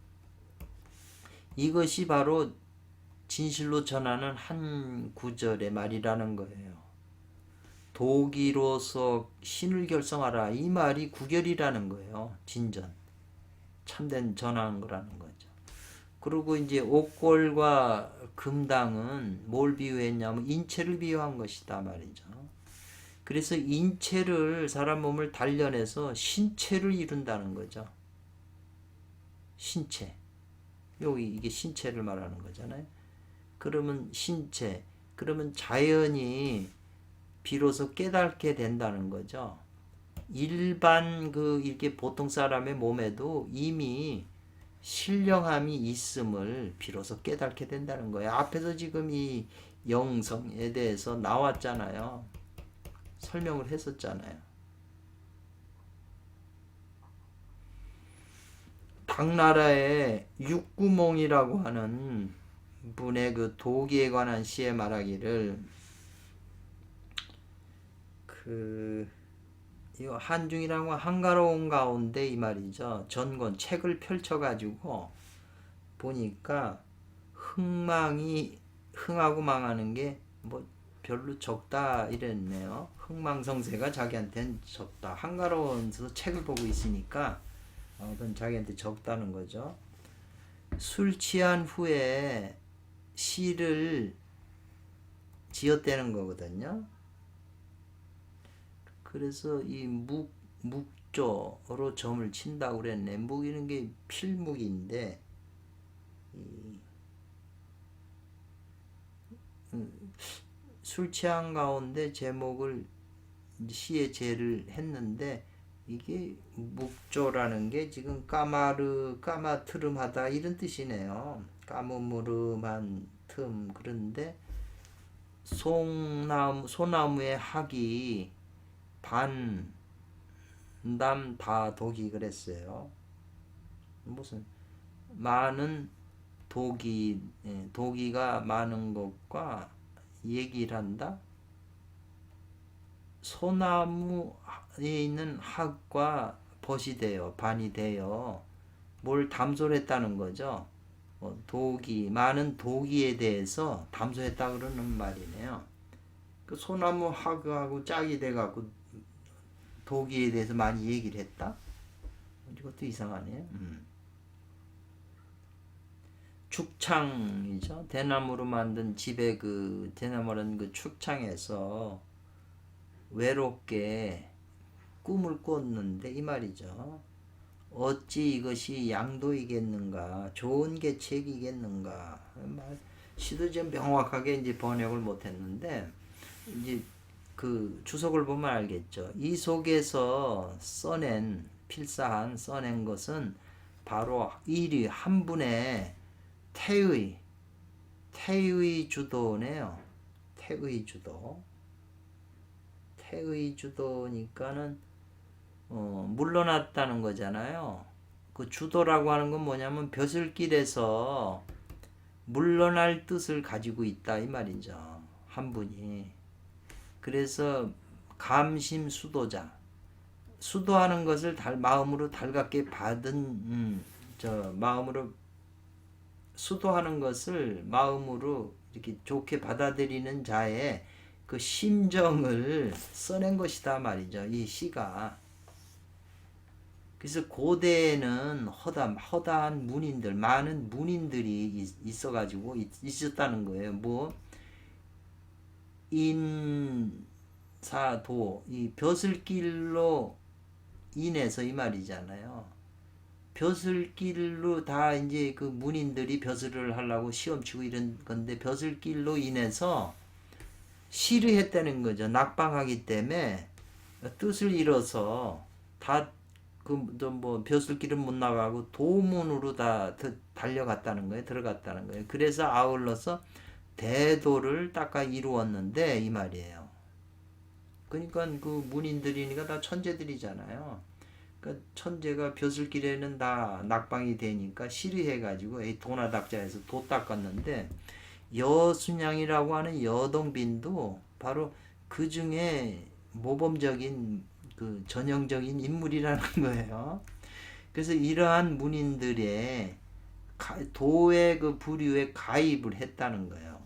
이것이 바로 진실로 전하는 한 구절의 말이라는 거예요. 도기로서 신을 결성하라 이 말이 구결이라는 거예요. 진전 참된 전하는 거라는 거죠. 그리고 이제 옥골과 금당은 뭘 비유했냐면 인체를 비유한 것이다 말이죠. 그래서 인체를 사람 몸을 단련해서 신체를 이룬다는 거죠. 신체. 여기 이게 신체를 말하는 거잖아요. 그러면 신체. 그러면 자연이 비로소 깨닫게 된다는 거죠. 일반 이렇게 보통 사람의 몸에도 이미 신령함이 있음을 비로소 깨닫게 된다는 거예요. 앞에서 지금 이 영성에 대해서 나왔잖아요. 설명을 했었잖아요. 당나라의 육구몽이라고 하는 분의 그 도기에 관한 시에 말하기를 이 한중이라고 한가로운 가운데 이 말이죠. 전권 책을 펼쳐가지고 보니까 흥하고 망하는 게 뭐 별로 적다 이랬네요. 흥망성쇠가 자기한테는 적다. 한가로워서 책을 보고 있으니까 그건 자기한테 적다는 거죠. 술 취한 후에 시를 지었다는 거거든요. 그래서 이 묵조로 점을 친다고 그랬네. 묵이는 게 필묵인데 술 취한 가운데 제목을 시에 제를 했는데 이게 묵조라는 게 지금 까마트름하다 이런 뜻이네요. 까무무름한 틈. 그런데 소나무의 학이 반담 다독이 그랬어요. 무슨 많은 독이가 많은 것과 얘기를 한다. 소나무에 있는 학과 벗이 돼요. 반이 돼요. 뭘 담소했다는 거죠. 많은 독이에 대해서 담소했다 그러는 말이네요. 그 소나무 학하고 짝이 돼갖고 독이에 대해서 많이 얘기를 했다. 이것도 이상하네요. 축창이죠. 대나무로 만든 집에 대나무라는 그 축창에서 외롭게 꿈을 꿨는데 이 말이죠. 어찌 이것이 양도이겠는가, 좋은 계책이겠는가. 시도 좀 명확하게 이제 번역을 못했는데 이제 그 주석을 보면 알겠죠. 이 속에서 필사한 써낸 것은 바로 일이 한 분의 태의 주도네요. 태의 주도니까는 물러났다는 거잖아요. 그 주도라고 하는 건 뭐냐면 벼슬길에서 물러날 뜻을 가지고 있다 이 말이죠. 한 분이. 그래서 감심수도자, 수도하는 것을 마음으로 달갑게 받은 마음으로 수도하는 것을 마음으로 이렇게 좋게 받아들이는 자의 그 심정을 써낸 것이다 말이죠. 이 시가. 그래서 고대에는 허다한 문인들, 많은 문인들이 있어가지고 있었다는 거예요. 인사도, 이 벼슬길로 인해서 이 말이잖아요. 벼슬길로 다 이제 그 문인들이 벼슬을 하려고 시험 치고 이런 건데 벼슬길로 인해서 시르했다는 거죠. 낙방하기 때문에 뜻을 잃어서 다 그 뭐 벼슬길은 못 나가고 도문으로 다 달려갔다는 거예요. 들어갔다는 거예요. 그래서 아울러서 대도를 닦아 이루었는데 이 말이에요. 그러니까 그 문인들이니까 다 천재들이잖아요. 그러니까 천재가 벼슬길에는 다 낙방이 되니까 시리해가지고 도나 닦자해서 도 닦았는데 여순양이라고 하는 여동빈도 바로 그 중에 모범적인 그 전형적인 인물이라는 거예요. 그래서 이러한 문인들의 도의 그 부류에 가입을 했다는 거예요.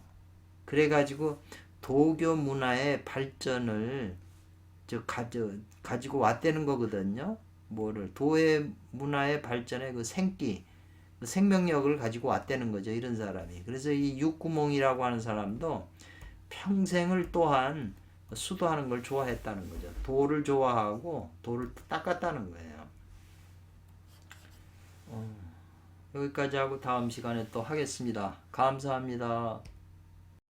그래가지고 도교 문화의 발전을 가지고 왔다는 거거든요. 뭐를 도의 문화의 발전의 그 생기, 그 생명력을 가지고 왔다는 거죠. 이런 사람이. 그래서 이 육구몽이라고 하는 사람도 평생을 또한 수도하는 걸 좋아했다는 거죠. 도를 좋아하고 도를 닦았다는 거예요. 여기까지 하고 다음 시간에 또 하겠습니다. 감사합니다.